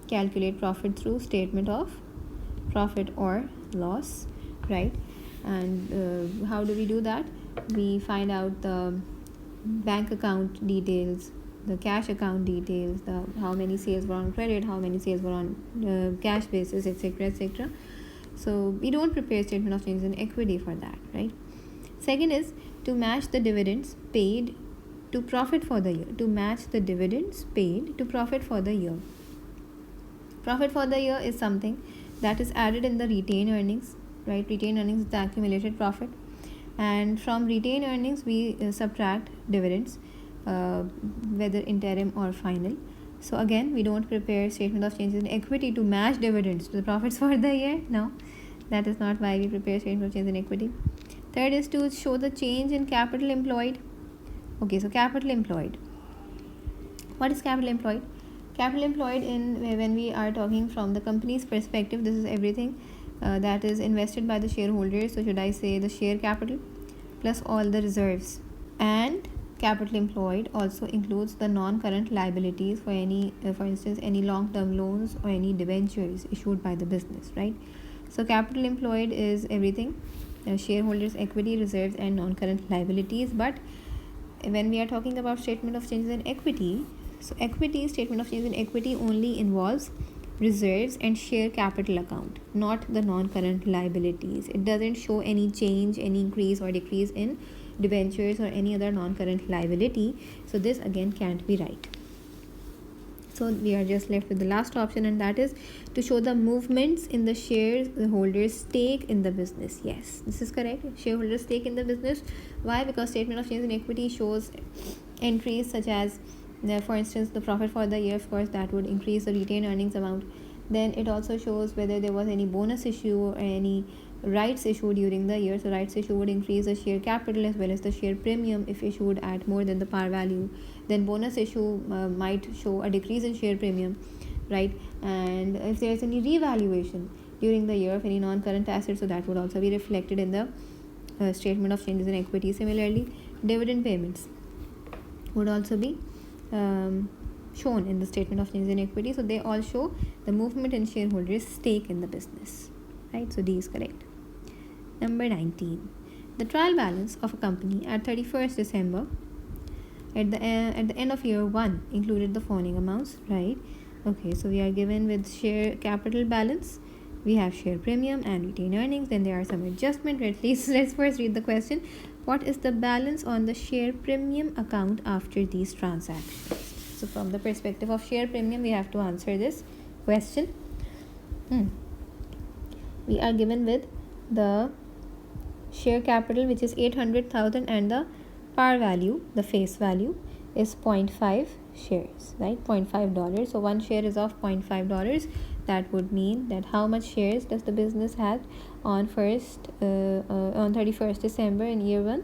calculate profit through statement of profit or loss, right? And how do we do that? We find out the bank account details, the cash account details, the how many sales were on credit, how many sales were on cash basis, etc., etc. So we don't prepare statement of changes in equity for that, right? Second is to match the dividends paid to profit for the year. To match the dividends paid to profit for the year. Profit for the year is something that is added in the retained earnings, right? Retained earnings is the accumulated profit, and from retained earnings we subtract dividends, whether interim or final. So again, we don't prepare statement of changes in equity to match dividends to the profits for the year. No, that is not why we prepare statement of changes in equity. Third is to show the change in capital employed. Okay, so capital employed. What is capital employed? Capital employed, in when we are talking from the company's perspective, this is everything that is invested by the shareholders. So should I say the share capital plus all the reserves. And capital employed also includes the non-current liabilities for any, for instance, any long-term loans or any debentures issued by the business, right? So capital employed is everything, shareholders' equity, reserves, and non-current liabilities. But when we are talking about statement of changes in equity, so equity, statement of changes in equity only involves reserves and share capital account, not the non-current liabilities. It doesn't show any change, any increase or decrease in debentures or any other non-current liability. So this again can't be right. So we are just left with the last option, and that is to show the movements in the shareholders' stake in the business. Yes, this is correct. Shareholders' stake in the business. Why? Because statement of change in equity shows entries such as, for instance, the profit for the year. Of course, that would increase the retained earnings amount. Then it also shows whether there was any bonus issue or any rights issue during the year. So rights issue would increase the share capital as well as the share premium if issued at more than the par value. Then bonus issue might show a decrease in share premium, right? And if there is any revaluation during the year of any non-current assets, so that would also be reflected in the statement of changes in equity. Similarly, dividend payments would also be shown in the statement of changes in equity. So they all show the movement in shareholders' stake in the business, right? So D is correct. Number 19, the trial balance of a company at 31st December at the end of year 1 included the following amounts, right? Okay, so we are given with share capital balance, we have share premium and retained earnings. Then there are some adjustment. Let's first read the question. What is the balance on the share premium account after these transactions? So from the perspective of share premium, we have to answer this question. We are given with the share capital, which is 800,000, and the par value, the face value, is 0.5 shares, right? $0.5. So one share is of $0.5. That would mean that how much shares does the business have on 31st December in year 1?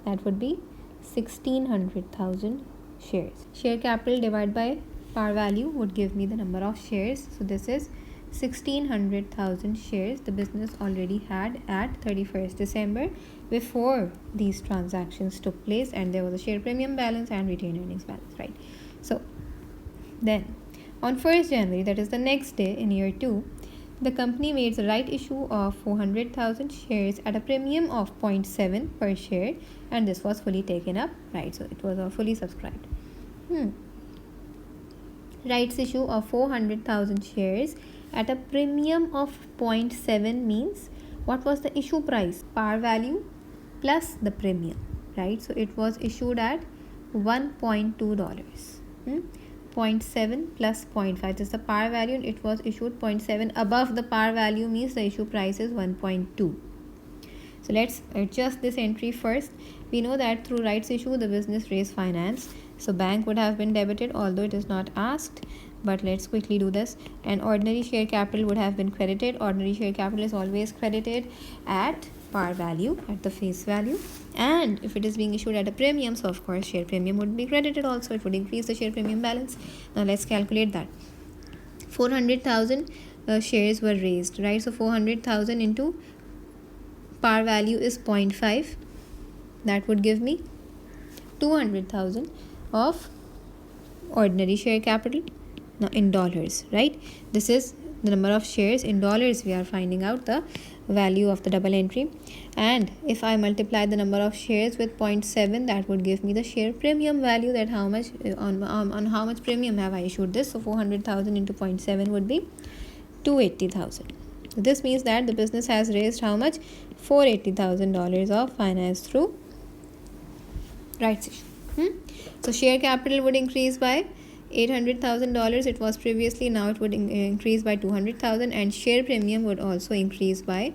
That would be 1,600,000 shares. Share capital divided by par value would give me the number of shares. So this is 1,600,000 shares the business already had at 31st December before these transactions took place, and there was a share premium balance and retained earnings balance, right? So then on 1st January, that is the next day in year 2, the company made a right issue of 400,000 shares at a premium of 0.7 per share, and this was fully taken up, right? So it was fully subscribed. Rights issue of 400,000 shares at a premium of 0.7 means what was the issue price? Par value plus the premium, right? So it was issued at $1.2. 0.7 plus 0.5 is the par value, and it was issued 0.7 above the par value means the issue price is 1.2. So let's adjust this entry first. We know that through rights issue the business raised finance. So bank would have been debited, although it is not asked, but let's quickly do this. And ordinary share capital would have been credited. Ordinary share capital is always credited at par value, at the face value. And if it is being issued at a premium, so of course share premium would be credited also. It would increase the share premium balance. Now let's calculate that. 400,000 shares were raised, right? So 400,000 into par value is 0.5. That would give me 200,000 of ordinary share capital. Now in dollars, right? This is the number of shares in dollars. We are finding out the value of the double entry, and if I multiply the number of shares with 0.7, that would give me the share premium value, that how much on how much premium have I issued this. So 400,000 into 0.7 would be 280,000. This means that the business has raised how much? $480,000 of finance through rights issue. So share capital would increase by $800,000. It was previously, now it would increase by 200,000, and share premium would also increase by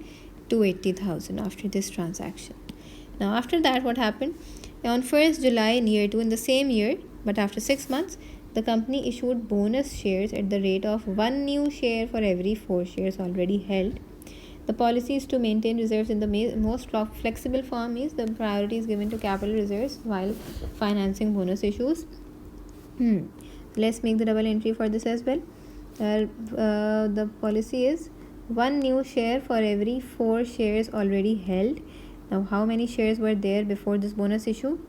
280,000 after this transaction. Now after that, what happened? On 1st July in year 2, in the same year but after 6 months, the company issued bonus shares at the rate of 1 new share for every 4 shares already held. The policy is to maintain reserves in the most flexible form, means the priority is given to capital reserves while financing bonus issues. Let's make the double entry for this as well. The policy is 1 new share for every 4 shares already held. Now how many shares were there before this bonus issue?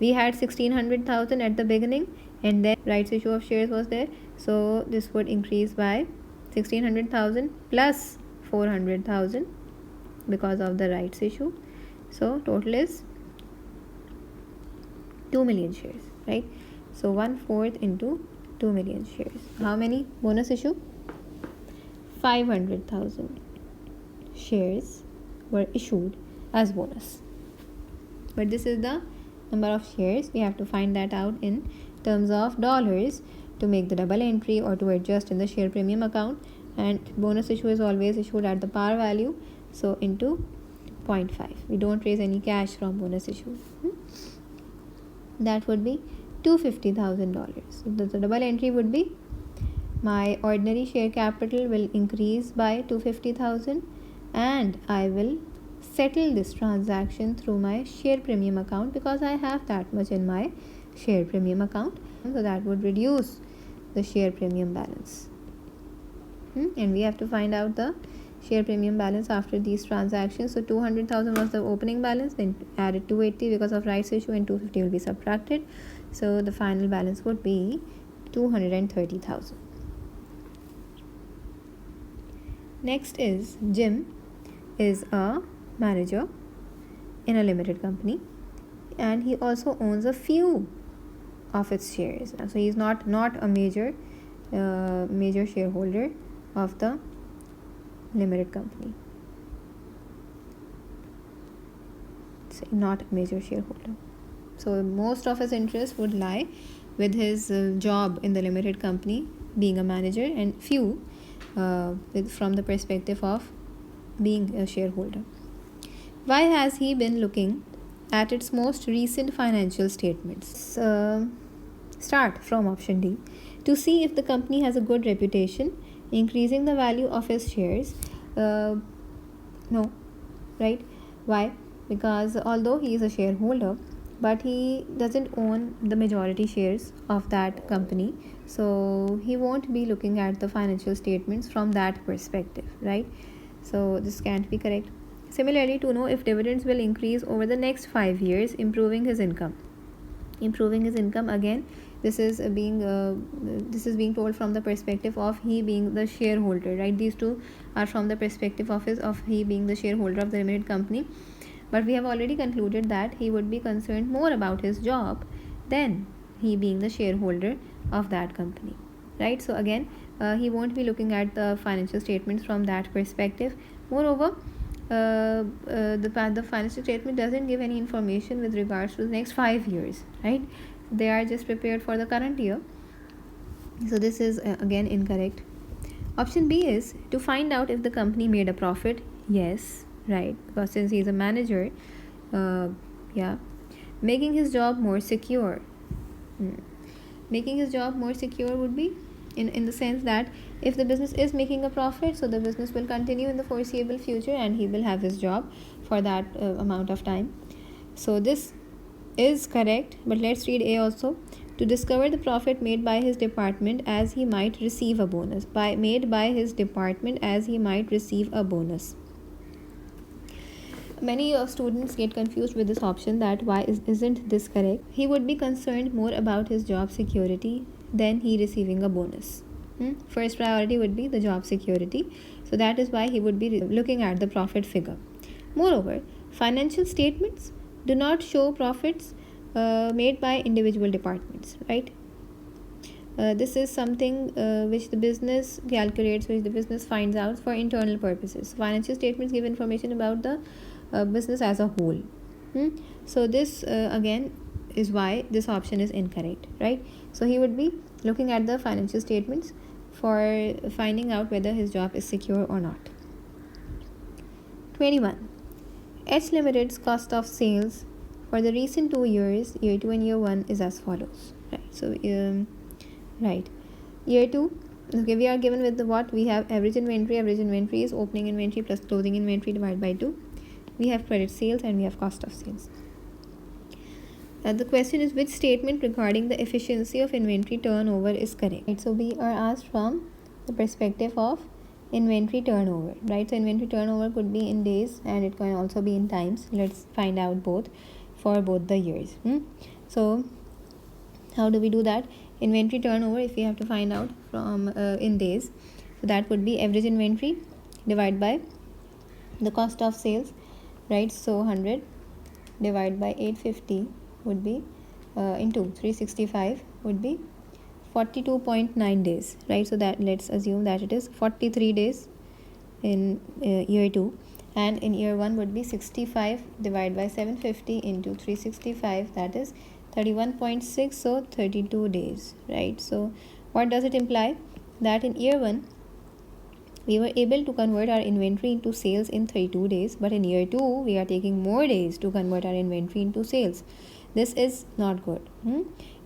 We had 1600,000 at the beginning, and then rights issue of shares was there, so this would increase by 1600,000 plus 400,000 because of the rights issue. So total is 2 million shares, right? So 1/4 into 2 million shares. How many bonus issue? 500,000 shares were issued as bonus. But this is the number of shares. We have to find that out in terms of dollars to make the double entry or to adjust in the share premium account. And bonus issue is always issued at the par value, so into 0.5. We don't raise any cash from bonus issue. That would be $250,000. So the double entry would be, my ordinary share capital will increase by 250,000, and I will settle this transaction through my share premium account because I have that much in my share premium account. So that would reduce the share premium balance. And we have to find out the share premium balance after these transactions. So 200,000 was the opening balance, then added 280 because of rights issue, and 250 will be subtracted. So the final balance would be 230,000. Next is Jim is a manager in a limited company, and he also owns a few of its shares. So he is not a major shareholder of the limited company. So not a major shareholder. So most of his interest would lie with his job in the limited company, being a manager, and few from the perspective of being a shareholder. Why has he been looking at its most recent financial statements? Start from option D. To see if the company has a good reputation, increasing the value of his shares. No, right? Why? Because although he is a shareholder, but he doesn't own the majority shares of that company, so he won't be looking at the financial statements from that perspective, right? So this can't be correct. Similarly, to know if dividends will increase over the next 5 years, improving his income. Again, this is being told from the perspective of he being the shareholder, right? These two are from the perspective of he being the shareholder of the limited company. But we have already concluded that he would be concerned more about his job than he being the shareholder of that company, right? So again, he won't be looking at the financial statements from that perspective. Moreover, the financial statement doesn't give any information with regards to the next 5 years, right? They are just prepared for the current year. So this is again incorrect. Option B is to find out if the company made a profit. Yes, right, because since he is a manager, making his job more secure. Making his job more secure would be in the sense that if the business is making a profit, so the business will continue in the foreseeable future and he will have his job for that amount of time. So this is correct, but let's read A also. To discover the profit made by his department as he might receive a bonus. Made by his department as he might receive a bonus. Many students get confused with this option, that why isn't this correct. He would be concerned more about his job security than he receiving a bonus. First priority would be the job security, so that is why he would be looking at the profit figure. Moreover, financial statements do not show profits made by individual departments, right? This is something which the business calculates, which the business finds out for internal purposes. Financial statements give information about the business as a whole. So this again is why this option is incorrect, right? So he would be looking at the financial statements for finding out whether his job is secure or not. 21. H Limited's cost of sales for the recent 2 years, year 2 and year 1, is as follows, right? So right, year 2, okay, we are given with the what we have: average inventory is opening inventory plus closing inventory divided by 2. We have credit sales and we have cost of sales. The question is, which statement regarding the efficiency of inventory turnover is correct? Right, so we are asked from the perspective of inventory turnover, right? So inventory turnover could be in days and it can also be in times. Let's find out both for both the years. So how do we do that? Inventory turnover, if we have to find out from in days, so that would be average inventory divided by the cost of sales, right? So 100 divided by 850 would be into 365 would be 42.9 days, right? So that let's assume that it is 43 days in year 2, and in year 1 would be 65 divided by 750 into 365, that is 31.6, so 32 days, right? So what does it imply? That in year 1 we were able to convert our inventory into sales in 32 days, but in year 2 we are taking more days to convert our inventory into sales. This is not good.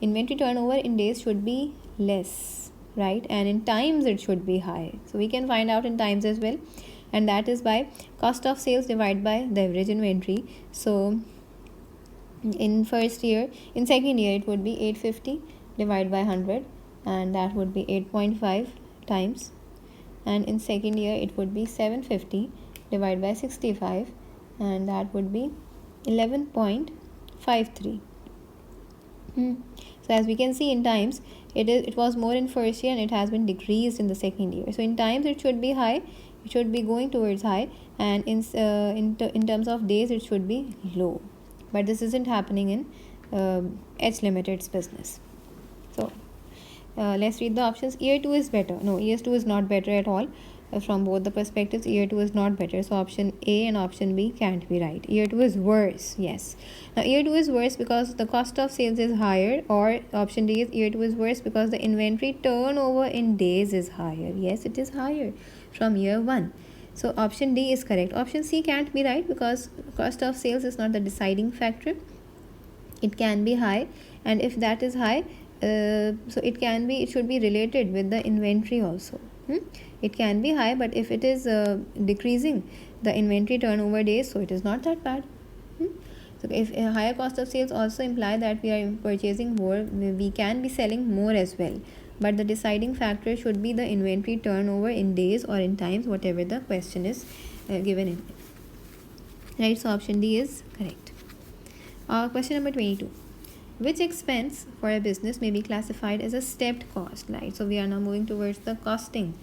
Inventory turnover in days should be less, right? And in times it should be high. So we can find out in times as well, and that is by cost of sales divided by the average inventory. So in second year it would be 850 divided by 100, and that would be 8.5 times, and in second year it would be 750 divided by 65, and that would be 11.53. So as we can see, in times it was more in first year and it has been decreased in the second year. So in times it should be high, it should be going towards high, and in terms of days it should be low, but this isn't happening in H Limited's business. So let's read the options. Year 2 is better. No, year 2 is not better at all. From both the perspectives, year 2 is not better. So option A and option B can't be right. Year 2 is worse. Yes. Now year 2 is worse because the cost of sales is higher, or option D is year 2 is worse because the inventory turnover in days is higher. Yes, it is higher from year 1. So option D is correct. Option C can't be right because cost of sales is not the deciding factor. It can be high, and if that is high, so it should be related with the inventory also. It can be high, but if it is decreasing the inventory turnover days, so it is not that bad. So if a higher cost of sales also imply that we are purchasing more, we can be selling more as well, but the deciding factor should be the inventory turnover in days or in times, whatever the question is given in it, right? So option D is correct. Question number 22. Which expense for a business may be classified as a stepped cost? Right, so we are now moving towards the costing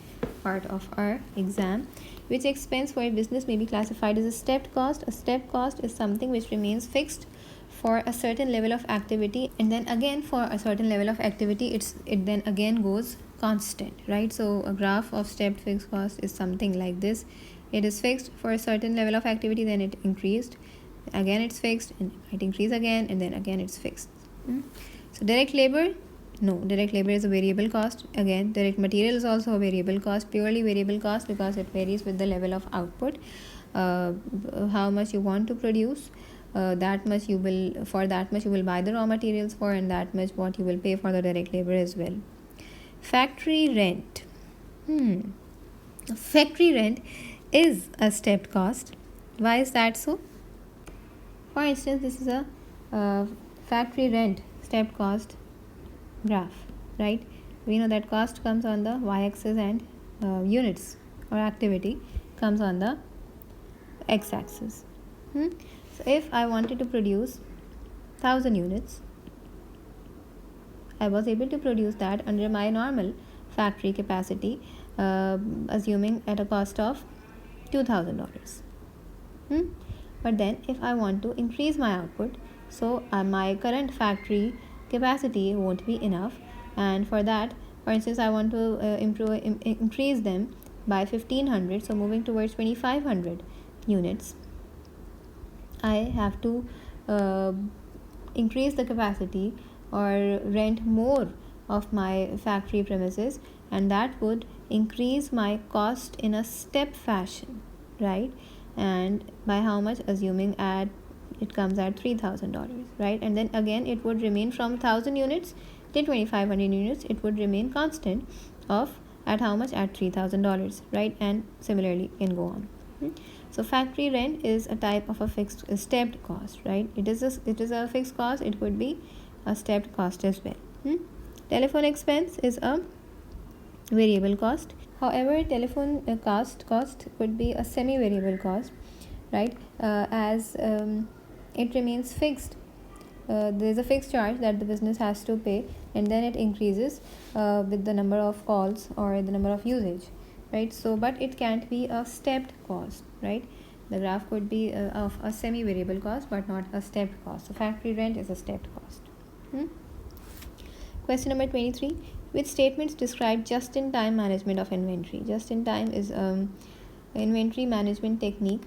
part of our exam. Which expense for a business may be classified as a stepped cost? A stepped cost is something which remains fixed for a certain level of activity, and then again for a certain level of activity it then again goes constant, right? So a graph of stepped fixed cost is something like this. It is fixed for a certain level of activity, then it increased, again it's fixed, and it increased again, and then again it's fixed. So direct labor, no, direct labor is a variable cost. Again, direct material is also a variable cost, purely variable cost, because it varies with the level of output, how much you want to produce. that much you will buy the raw materials for, and that much what you will pay for the direct labor as well. Factory rent. Factory rent is a stepped cost. Why is that so? For instance, this is a factory rent stepped cost graph, right? We know that cost comes on the y-axis and units or activity comes on the x-axis. So if I wanted to produce 1000 units, I was able to produce that under my normal factory capacity, assuming at a cost of $2,000. But then if I want to increase my output, so my current factory capacity won't be enough, and for that, for instance, I want to increase them by 1500, so moving towards 2500 units, I have to increase the capacity or rent more of my factory premises, and that would increase my cost in a step fashion, right? And by how much? Assuming at it comes at $3,000, right? And then again it would remain from 1000 units till 2500 units, it would remain constant of at how much? At $3,000, right? And similarly can go on. So factory rent is a type of a stepped cost, right? It is a fixed cost. It could be a stepped cost as well. Telephone expense is a variable cost. However, telephone cost could be a semi-variable cost, right? As it remains fixed. There is a fixed charge that the business has to pay, and then it increases with the number of calls or the number of usage, right? So, but it can't be a stepped cost, right? The graph could be of a semi-variable cost, but not a stepped cost. So, factory rent is a stepped cost. Question number 23. Which statements describe just-in-time management of inventory? Just-in-time is inventory management technique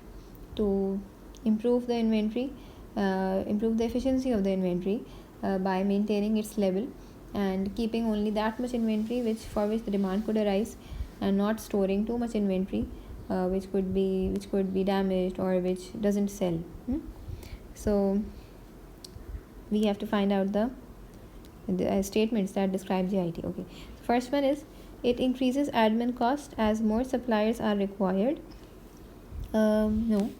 to improve the inventory, improve the efficiency of the inventory by maintaining its level and keeping only that much inventory for which the demand could arise, and not storing too much inventory which could be damaged or which doesn't sell. So we have to find out the statements that describe GIT. Okay, first one is it increases admin cost as more suppliers are required. No,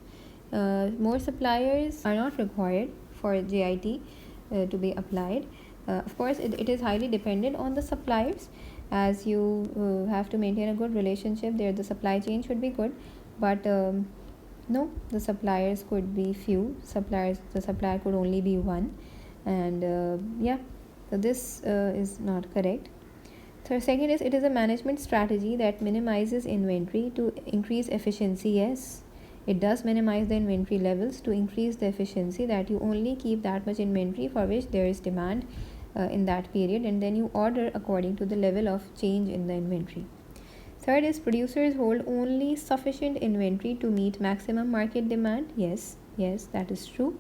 more suppliers are not required for GIT to be applied. Of course, it is highly dependent on the suppliers, as you have to maintain a good relationship there. The supply chain should be good, but no, the suppliers could be few. The supplier could only be one, and yeah. So this is not correct. So second is it is a management strategy that minimizes inventory to increase efficiency. Yes, it does minimize the inventory levels to increase the efficiency, that you only keep that much inventory for which there is demand in that period, and then you order according to the level of change in the inventory. Third is producers hold only sufficient inventory to meet maximum market demand. Yes, that is true.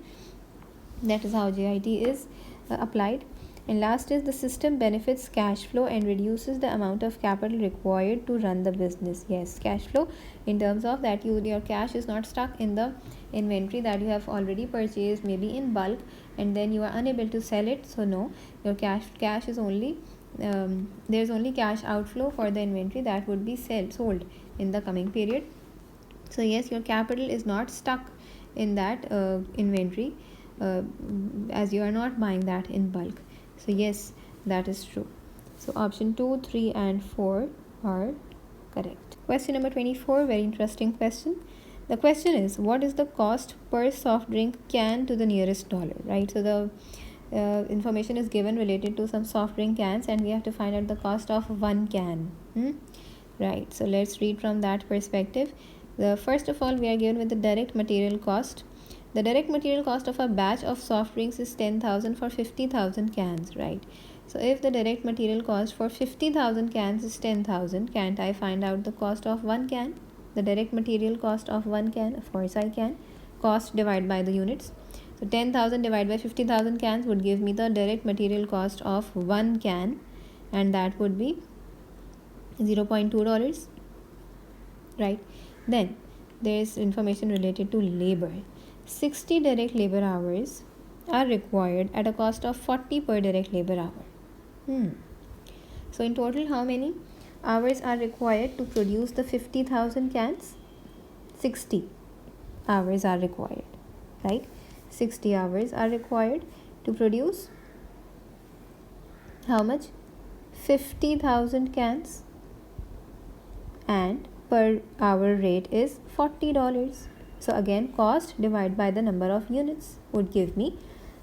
That is how GIT is applied. And last is the system benefits cash flow and reduces the amount of capital required to run the business. Yes, cash flow in terms of that your cash is not stuck in the inventory that you have already purchased, maybe in bulk, and then you are unable to sell it. So no, your cash is only there's only cash outflow for the inventory that would be sold in the coming period. So yes, your capital is not stuck in that inventory as you are not buying that in bulk. So yes, that is true. So option 2, 3 and 4 are correct. Question number 24, very interesting question. The question is, what is the cost per soft drink can to the nearest dollar, right? So the information is given related to some soft drink cans, and we have to find out the cost of one can. Right, so let's read from that perspective. First of all, we are given with the direct material cost. The direct material cost of a batch of soft drinks is 10,000 for 50,000 cans, right? So if the direct material cost for 50,000 cans is 10,000, can't I find out the cost of one can? The direct material cost of one can, of course I can. Cost divided by the units. So 10,000 divided by 50,000 cans would give me the direct material cost of one can, and that would be $0.2, right? Then there is information related to labor. 60 direct labor hours are required at a cost of 40 per direct labor hour. So in total, how many hours are required to produce the 50,000 cans? 60 hours are required, right? 60 hours are required to produce how much? 50,000 cans, and per hour rate is $40. So again, cost divided by the number of units would give me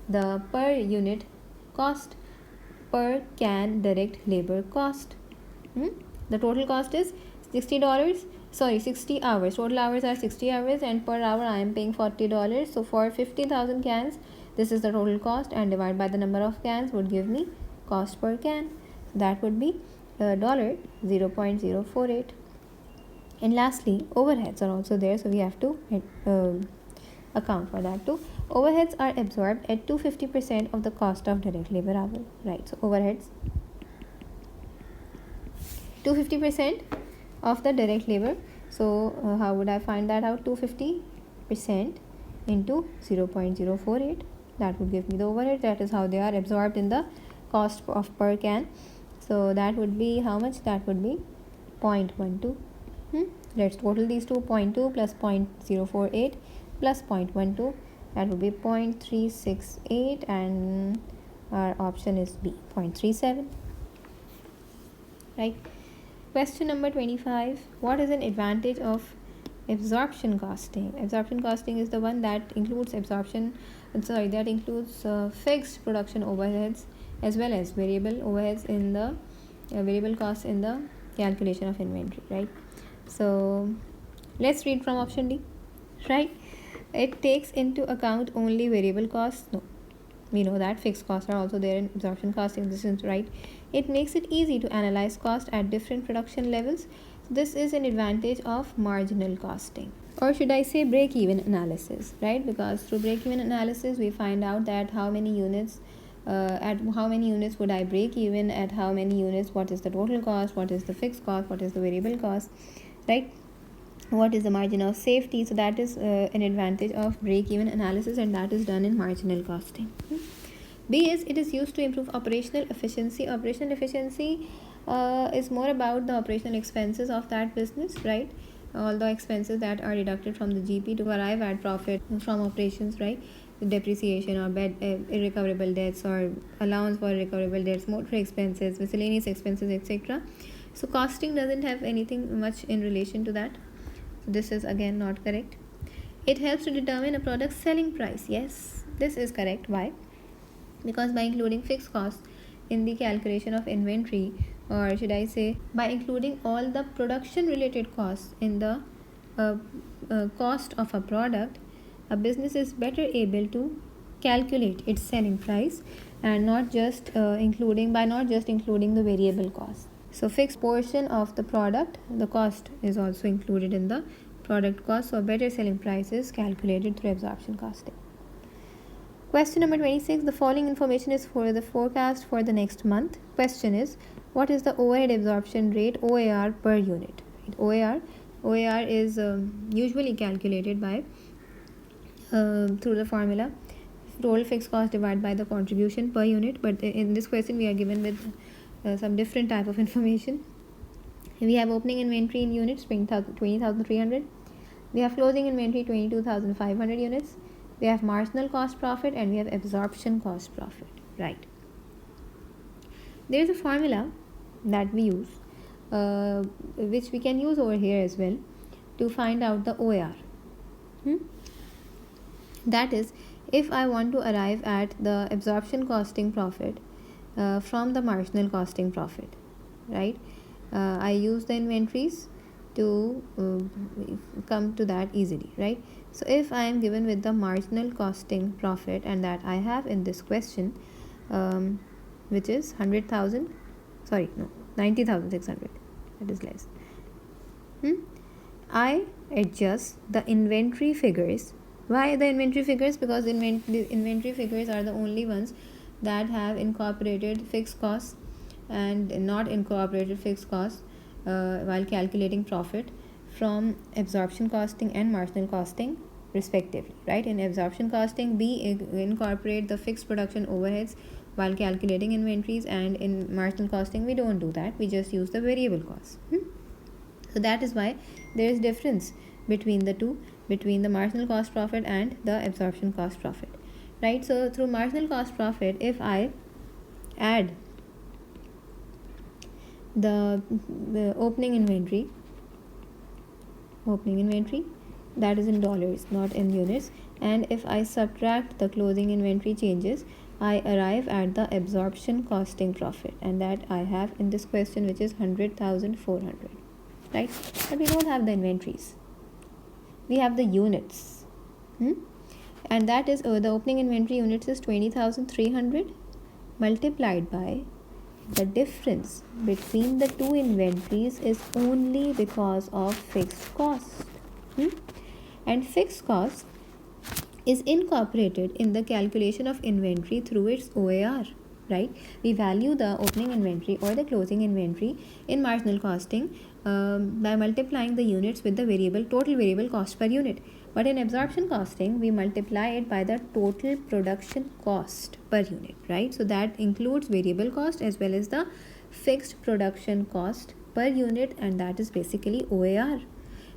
the per unit cost, per can direct labor cost. The total cost is $60. 60 hours. Total hours are 60 hours, and per hour I am paying $40. So for 50,000 cans, this is the total cost, and divided by the number of cans would give me cost per can. That would be $0.048. And lastly, overheads are also there, so we have to account for that too. Overheads are absorbed at 250% of the cost of direct labor hour, right? So overheads 250% of the direct labor. So how would I find that out? 250% into 0.048, that would give me the overhead. That is how they are absorbed in the cost of per can. So that would be how much? That would be 0.12. Let's total these two. 0.2 plus 0.048 plus 0.12, that would be 0.368, and our option is B, 0.37, right? Question number 25. What is an advantage of absorption costing? Absorption costing is the one that includes fixed production overheads as well as variable overheads in the variable costs in the calculation of inventory, right? So let's read from option D, right? It takes into account only variable costs. No, we know that fixed costs are also there in absorption costing. This is right. It makes it easy to analyze cost at different production levels. This is an advantage of marginal costing, or should I say break-even analysis, right? Because through break-even analysis we find out that how many units at how many units would I break even, at how many units, what is the total cost, what is the fixed cost, what is the variable cost, right? What is the margin of safety? So that is an advantage of break-even analysis, and that is done in marginal costing. B is, it is used to improve operational efficiency. Operational efficiency is more about the operational expenses of that business, right? All the expenses that are deducted from the GP to arrive at profit from operations, right? Depreciation or irrecoverable debts, or allowance for recoverable debts, motor expenses, miscellaneous expenses, etc. So costing doesn't have anything much in relation to that. So this is again not correct. It helps to determine a product's selling price. Yes, this is correct. Why? Because by including fixed costs in the calculation of inventory, or should I say by including all the production related costs in the cost of a product, a business is better able to calculate its selling price, and not just including the variable cost. So fixed portion of the product, the cost is also included in the product cost. So better selling price is calculated through absorption costing. Question number 26. The following information is for the forecast for the next month. Question is, what is the overhead absorption rate, OAR, per unit? Right? OAR is usually calculated by through the formula total fixed cost divided by the contribution per unit, but in this question we are given with some different type of information. We have opening inventory in units 20,300. We have closing inventory 22,500 units. We have marginal cost profit, and we have absorption cost profit, right? There is a formula that we use which we can use over here as well to find out the OAR. That is, if I want to arrive at the absorption costing profit from the marginal costing profit, right? I use the inventories to come to that easily, right? So if I am given with the marginal costing profit, and that I have in this question, which is 90,600, that is less. I adjust the inventory figures. Why the inventory figures? Because the inventory figures are the only ones that have incorporated fixed costs and not incorporated fixed costs while calculating profit from absorption costing and marginal costing respectively, right? In absorption costing, we incorporate the fixed production overheads while calculating inventories, and in marginal costing we don't do that, we just use the variable cost. So that is why there is difference between the two, between the marginal cost profit and the absorption cost profit, right? So through marginal cost profit, if I add the opening inventory, that is in dollars, not in units, and if I subtract the closing inventory changes, I arrive at the absorption costing profit, and that I have in this question, which is 100,400, right? But we don't have the inventories, we have the units, and that is the opening inventory units is 20,300 multiplied by the difference between the two inventories is only because of fixed cost, and fixed cost is incorporated in the calculation of inventory through its OAR, right? We value the opening inventory or the closing inventory in marginal costing by multiplying the units with the total variable cost per unit. But in absorption costing, we multiply it by the total production cost per unit, right? So that includes variable cost as well as the fixed production cost per unit, and that is basically OAR.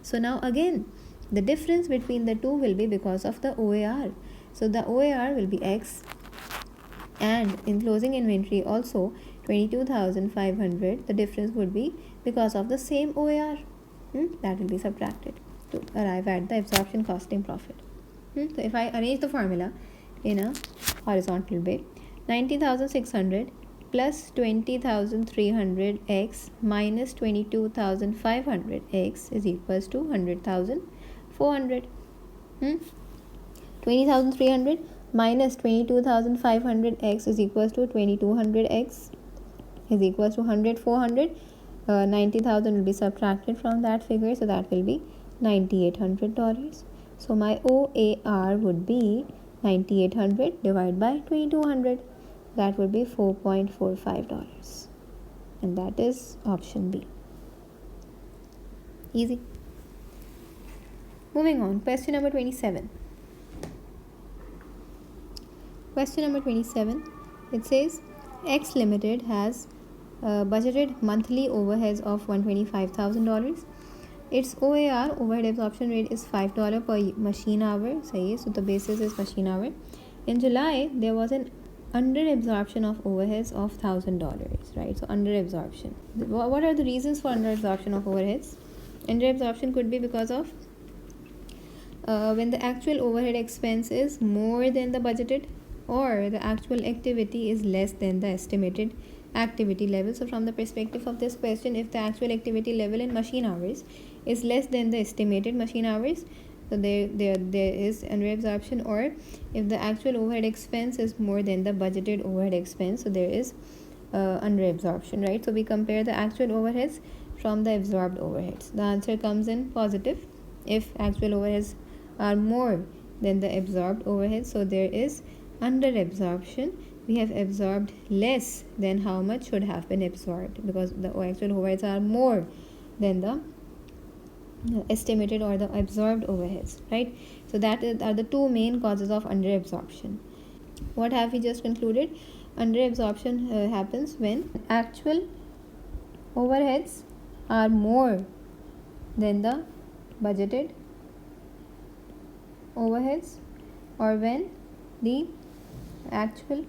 So now again, the difference between the two will be because of the OAR. So the OAR will be X, and in closing inventory also 22,500, the difference would be because of the same OAR. That will be subtracted to arrive at the absorption costing profit. So if I arrange the formula in a horizontal way, 90,600 plus 20,300x minus 22,500x is equals to 100,400. 20,300 minus 22,500x is equals to 2,200x is equals to 100,400. 90,000 will be subtracted from that figure, so that will be $9,800. So my OAR would be 9,800 divided by 2,200. That would be $4.45, and that is option B. Easy. Moving on, question number 27. Question number 27, it says X Limited has budgeted monthly overheads of $125,000. Its OAR, overhead absorption rate, is $5 per machine hour. So the basis is machine hour. In July, there was an under absorption of overheads of $1,000, right? So under absorption. What are the reasons for under absorption of overheads? Under absorption could be because of when the actual overhead expense is more than the budgeted, or the actual activity is less than the estimated activity level. So from the perspective of this question, if the actual activity level in machine hours is less than the estimated machine hours, so there is under absorption. Or if the actual overhead expense is more than the budgeted overhead expense, so there is under absorption, right? So we compare the actual overheads from the absorbed overheads. The answer comes in positive if actual overheads are more than the absorbed overheads, so there is under absorption. We have absorbed less than how much should have been absorbed, because the actual overheads are more than the estimated or the absorbed overheads, right? So that are the two main causes of under absorption. What have we just concluded? Under absorption happens when actual overheads are more than the budgeted overheads, or when the actual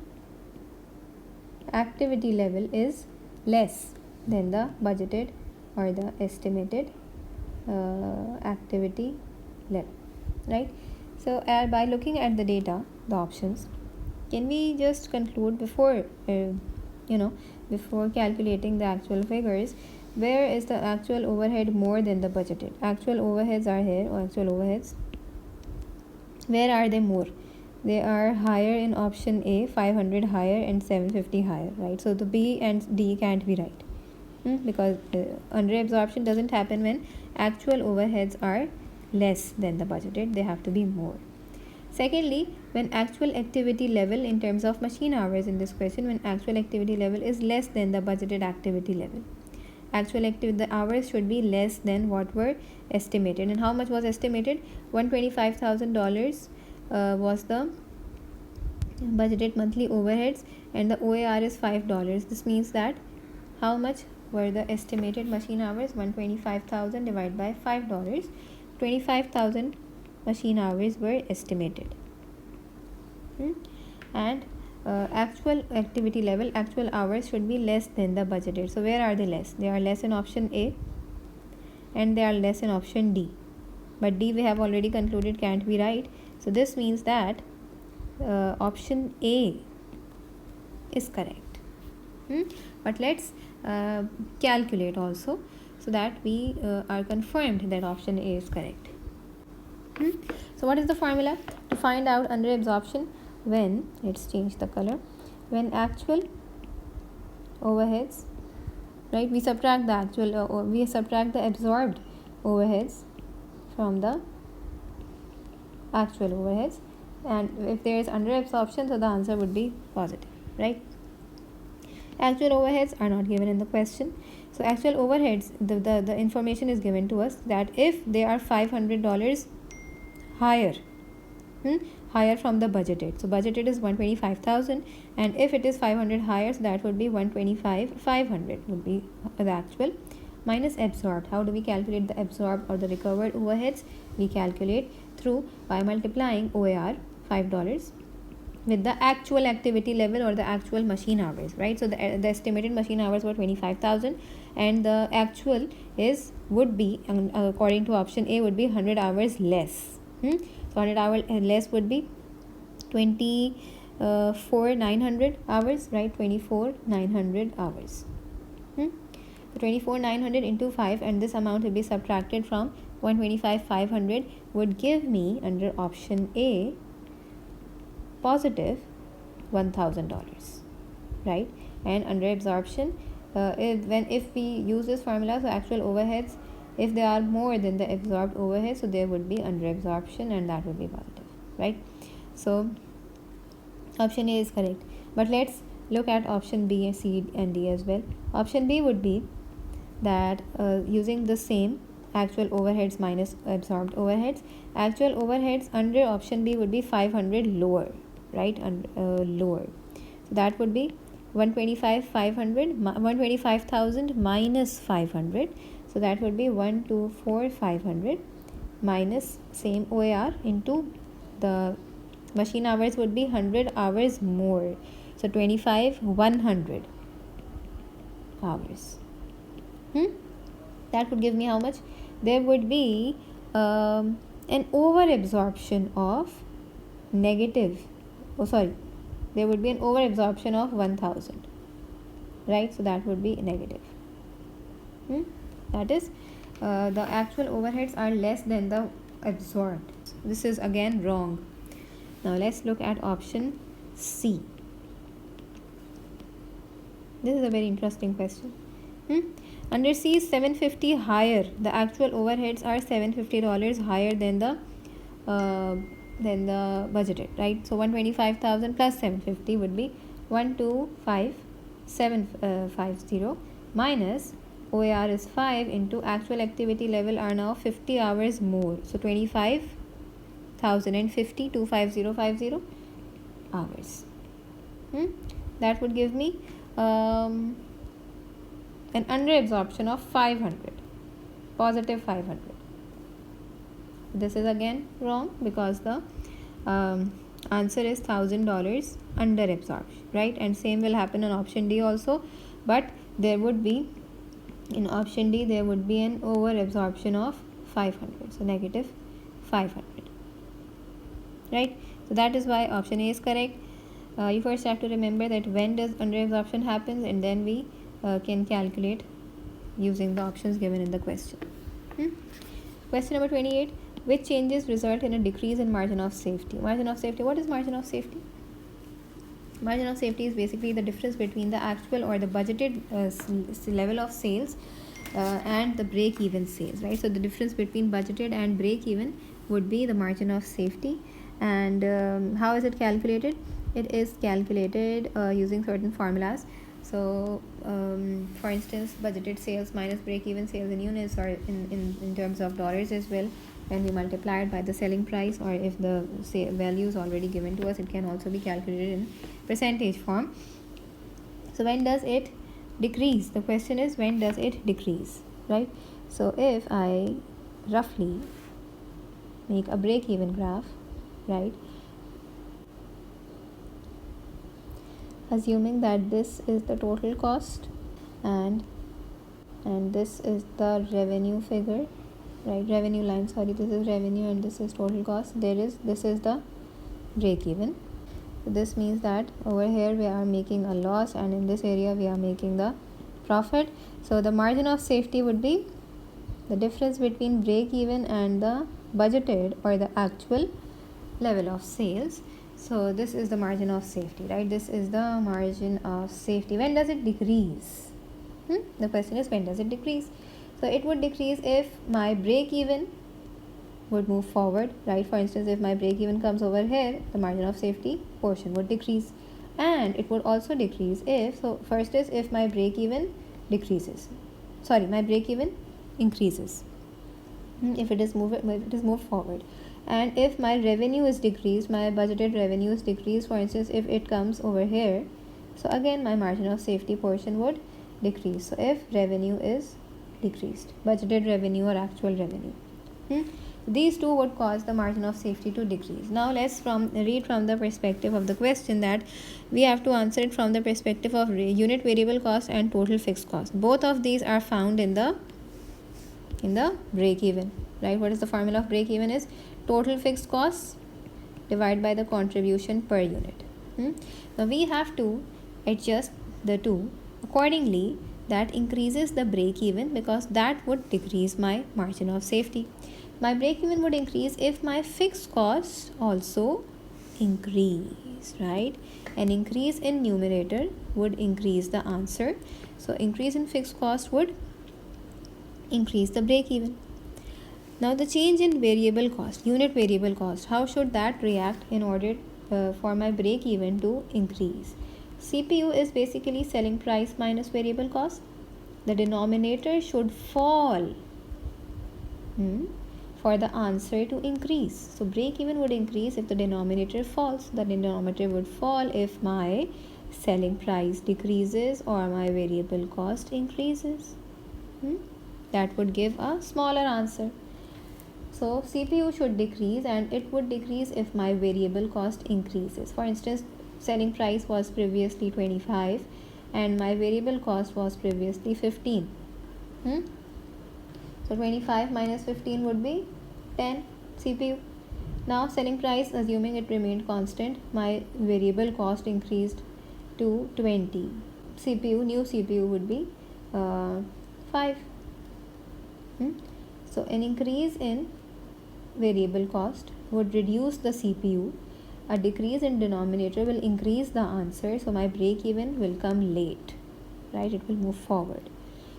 activity level is less than the budgeted or the estimated activity level, right? So by looking at the data, the options, can we just conclude before before calculating the actual figures, where is the actual overhead more than the budgeted? Actual overheads are here, or actual overheads, where are they more? They are higher in option A, 500 higher and 750 higher, right? So the B and D can't be right, because under absorption doesn't happen when actual overheads are less than the budgeted, they have to be more. Secondly, when actual activity level in terms of machine hours in this question, when actual activity level is less than the budgeted activity level. actual activity, the hours should be less than what were estimated. And how much was estimated? $125,000 was the budgeted monthly overheads, and the OAR is $5. This means that how much were the estimated machine hours? 125,000 divided by $5. 25,000 machine hours were estimated. And actual activity level, actual hours should be less than the budgeted. So where are they less? They are less in option A and they are less in option D. But D we have already concluded can't be right. So this means that option A is correct. But let's calculate also, so that we are confirmed that option A is correct. So what is the formula to find out under absorption when, let's change the color, when actual overheads, right, we subtract the actual we subtract the absorbed overheads from the actual overheads, and if there is under absorption, so the answer would be positive, right? Actual overheads are not given in the question. So actual overheads, the information is given to us that if they are $500 higher, higher from the budgeted, so budgeted is 125,000, and if it is 500 higher, so that would be 125,500 would be the actual minus absorbed. How do we calculate the absorbed or the recovered overheads? We calculate through by multiplying OAR $5 with the actual activity level or the actual machine hours, right? So the estimated machine hours were 25,000 and the actual is would be according to option A would be 100 hours less. So 100 hours less would be 24,900 hours, right? 24,900 hours. So 24,900 into 5, and this amount will be subtracted from 125,500 would give me under option A positive $1,000, right? And under absorption, if we use this formula, so actual overheads, if they are more than the absorbed overheads, so there would be under absorption and that would be positive, right? So option A is correct. But let's look at option B, C and D as well. Option B would be that using the same actual overheads minus absorbed overheads, actual overheads under option B would be 500 lower, right? Lower. So that would be 125,000 minus 500. So that would be 124,500 minus same OAR into the machine hours would be 100 hours more. So 25,100 hours. That would give me how much? There would be an over absorption of negative. There would be an over absorption of 1,000, right? So that would be negative. That is, the actual overheads are less than the absorbed. This is again wrong. Now let's look at option C. This is a very interesting question. Under C is 750 higher. The actual overheads are $750 higher than the budgeted, right? So 125,000 plus 750 would be 125,750 minus OAR is 5 into actual activity level are now 50 hours more. So 25,050 25050 hours. That would give me an under absorption of 500, positive 500. This is again wrong because the answer is $1,000 under absorption, right? And same will happen in option D also, but there would be in option D there would be an over absorption of 500, so negative 500, right? So that is why option A is correct. You first have to remember that when does under absorption happens, and then we can calculate using the options given in the question. Question number 28. Which changes result in a decrease in margin of safety? Margin of safety. What is margin of safety? Margin of safety is basically the difference between the actual or the budgeted level of sales and the break-even sales, right? So the difference between budgeted and break-even would be the margin of safety. And how is it calculated? It is calculated using certain formulas. So for instance, budgeted sales minus break-even sales in units, or in terms of dollars as well, when we multiply it by the selling price, or if the value is already given to us, it can also be calculated in percentage form. So when does it decrease? The question is, when does it decrease, right? So if I roughly make a break-even graph, right, assuming that this is the total cost and this is the revenue figure, right, revenue line, sorry, this is revenue and this is total cost, this is the break even. So this means that over here we are making a loss, and in this area we are making the profit. So the margin of safety would be the difference between break even and the budgeted or the actual level of sales. So this is the margin of safety, right? This is the margin of safety. When does it decrease? The question is, when does it decrease? So it would decrease if my break even would move forward, right? For instance, if my break even comes over here, the margin of safety portion would decrease. And it would also decrease if, so first is if my break even decreases, sorry, my break even increases, if it is moved forward. And if my revenue is decreased, my budgeted revenue is decreased, for instance, if it comes over here, so again my margin of safety portion would decrease. So if revenue is decreased, budgeted revenue or actual revenue, these two would cause the margin of safety to decrease. Now let's read from the perspective of the question, that we have to answer it from the perspective of unit variable cost and total fixed cost. Both of these are found in the break even, right? What is the formula of break even? Is total fixed costs divided by the contribution per unit. Now we have to adjust the two accordingly. That increases the break even because that would decrease my margin of safety. My break even would increase if my fixed costs also increase, right? An increase in numerator would increase the answer. So increase in fixed cost would increase the break even. Now the change in variable cost, unit variable cost, how should that react in order for my break even to increase? CPU is basically selling price minus variable cost. The denominator should fall for the answer to increase. So break even would increase if the denominator falls. The denominator would fall if my selling price decreases or my variable cost increases. That would give a smaller answer. So CPU should decrease, and it would decrease if my variable cost increases. For instance, selling price was previously 25 and my variable cost was previously 15. So 25 minus 15 would be 10 CPU. Now selling price, assuming it remained constant, my variable cost increased to 20. New CPU would be 5. So an increase in variable cost would reduce the CPU. A decrease in denominator will increase the answer. So my break even will come late, right? It will move forward.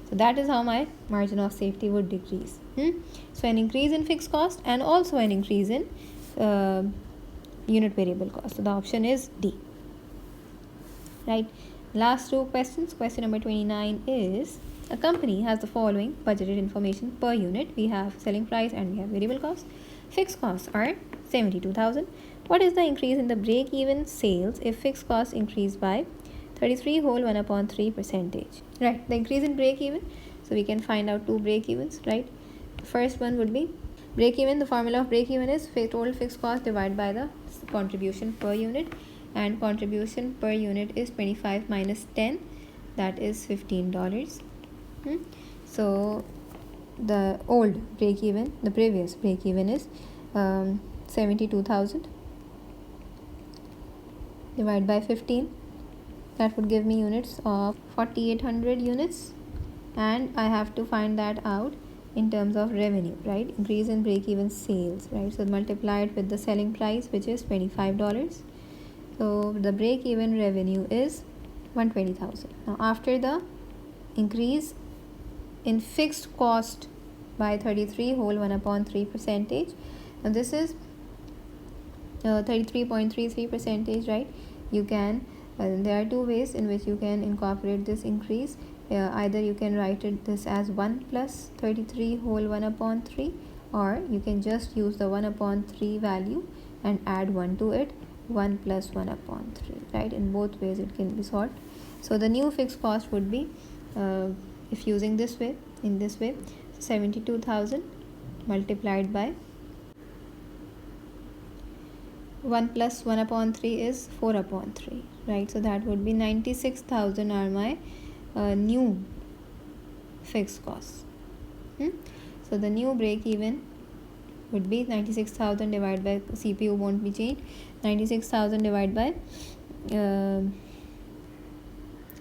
So that is how my margin of safety would decrease. So an increase in fixed cost and also an increase in unit variable cost. So the option is D, right? Last two questions. Question number 29 is, a company has the following budgeted information per unit. We have selling price and we have variable cost. Fixed costs are 72,000. What is the increase in the break even sales if fixed costs increase by 33 whole 1 upon 3 percentage? Right, the increase in break even. So we can find out two break evens, right? The first one would be break even. The formula of break even is total fixed cost divided by the contribution per unit, and contribution per unit is 25 minus 10, that is $15. So the old break even, the previous break even is 72,000 divided by 15. That would give me units of 4,800 units, and I have to find that out in terms of revenue, right? Increase in break even sales, right? So multiply it with the selling price, which is $25. So the break even revenue is 120,000. Now after the increase in fixed cost by 33 whole 1 upon 3 percentage, and this is 33.33 percentage, right? You can There are two ways in which you can incorporate this increase. Either you can write this as 1 plus 33 whole 1 upon 3, or you can just use the 1 upon 3 value and add 1 to it, 1 plus 1 upon 3, right? In both ways it can be solved. So the new fixed cost would be, if using this way, in this way, 72,000 multiplied by 1 plus 1 upon 3 is 4 upon 3, right? So that would be 96,000 are my new fixed costs. So the new break even would be 96,000 divided by CPU won't be changed. 96,000 divided by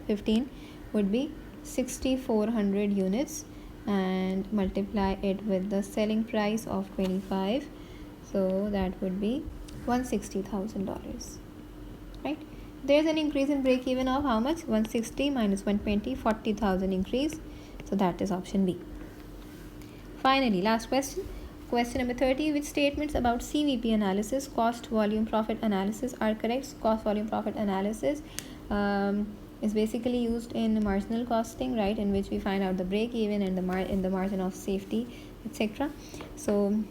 15 would be 6,400 units, and multiply it with the selling price of 25. So that would be $160,000, right? There's an increase in break even of how much? 160 minus 120, 40,000 increase. So that is option B. Finally, last question. Question number 30. Which statements about CVP analysis, cost, volume, profit analysis are correct? Cost, volume, profit analysis is basically used in marginal costing, right? In which we find out the break even and the margin of safety, etc. So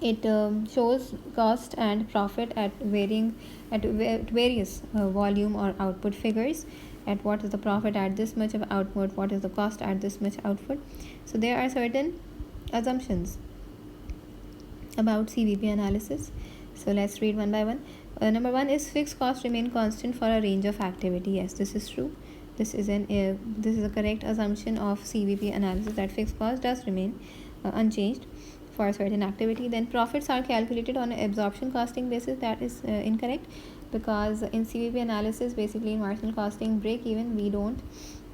it shows cost and profit at various volume or output figures. At what is the profit at this much of output, what is the cost at this much output. So there are certain assumptions about CVP analysis. So let's read one by one. Number 1 is fixed costs remain constant for a range of activity. Yes, this is true. This is a correct assumption of CVP analysis, that fixed cost does remain unchanged for a certain activity. Then profits are calculated on an absorption costing basis. That is incorrect, because in CVP analysis, basically in marginal costing break even, we don't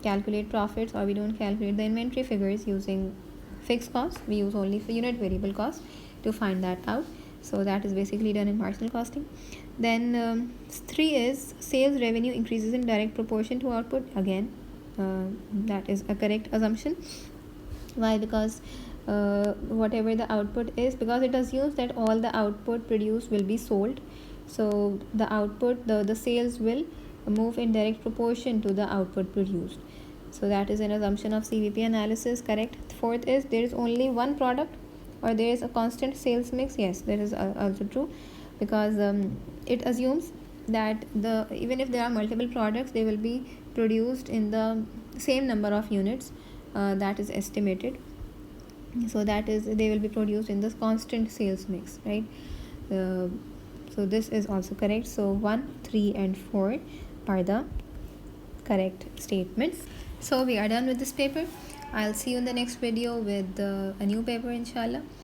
calculate profits, or we don't calculate the inventory figures using fixed costs. We use only for unit variable cost to find that out. So that is basically done in marginal costing. Then 3 is sales revenue increases in direct proportion to output. Again, that is a correct assumption. Why? Because whatever the output is, because it assumes that all the output produced will be sold. So the output, the sales will move in direct proportion to the output produced. So that is an assumption of CVP analysis, correct. 4th is there is only one product, or there is a constant sales mix. Yes, that is also true, because it assumes that even if there are multiple products, they will be produced in the same number of units that is estimated. So that is, they will be produced in this constant sales mix, right? So this is also correct. So 1, 3 and 4 are the correct statements. So we are done with this paper. I'll see you in the next video with a new paper, inshallah.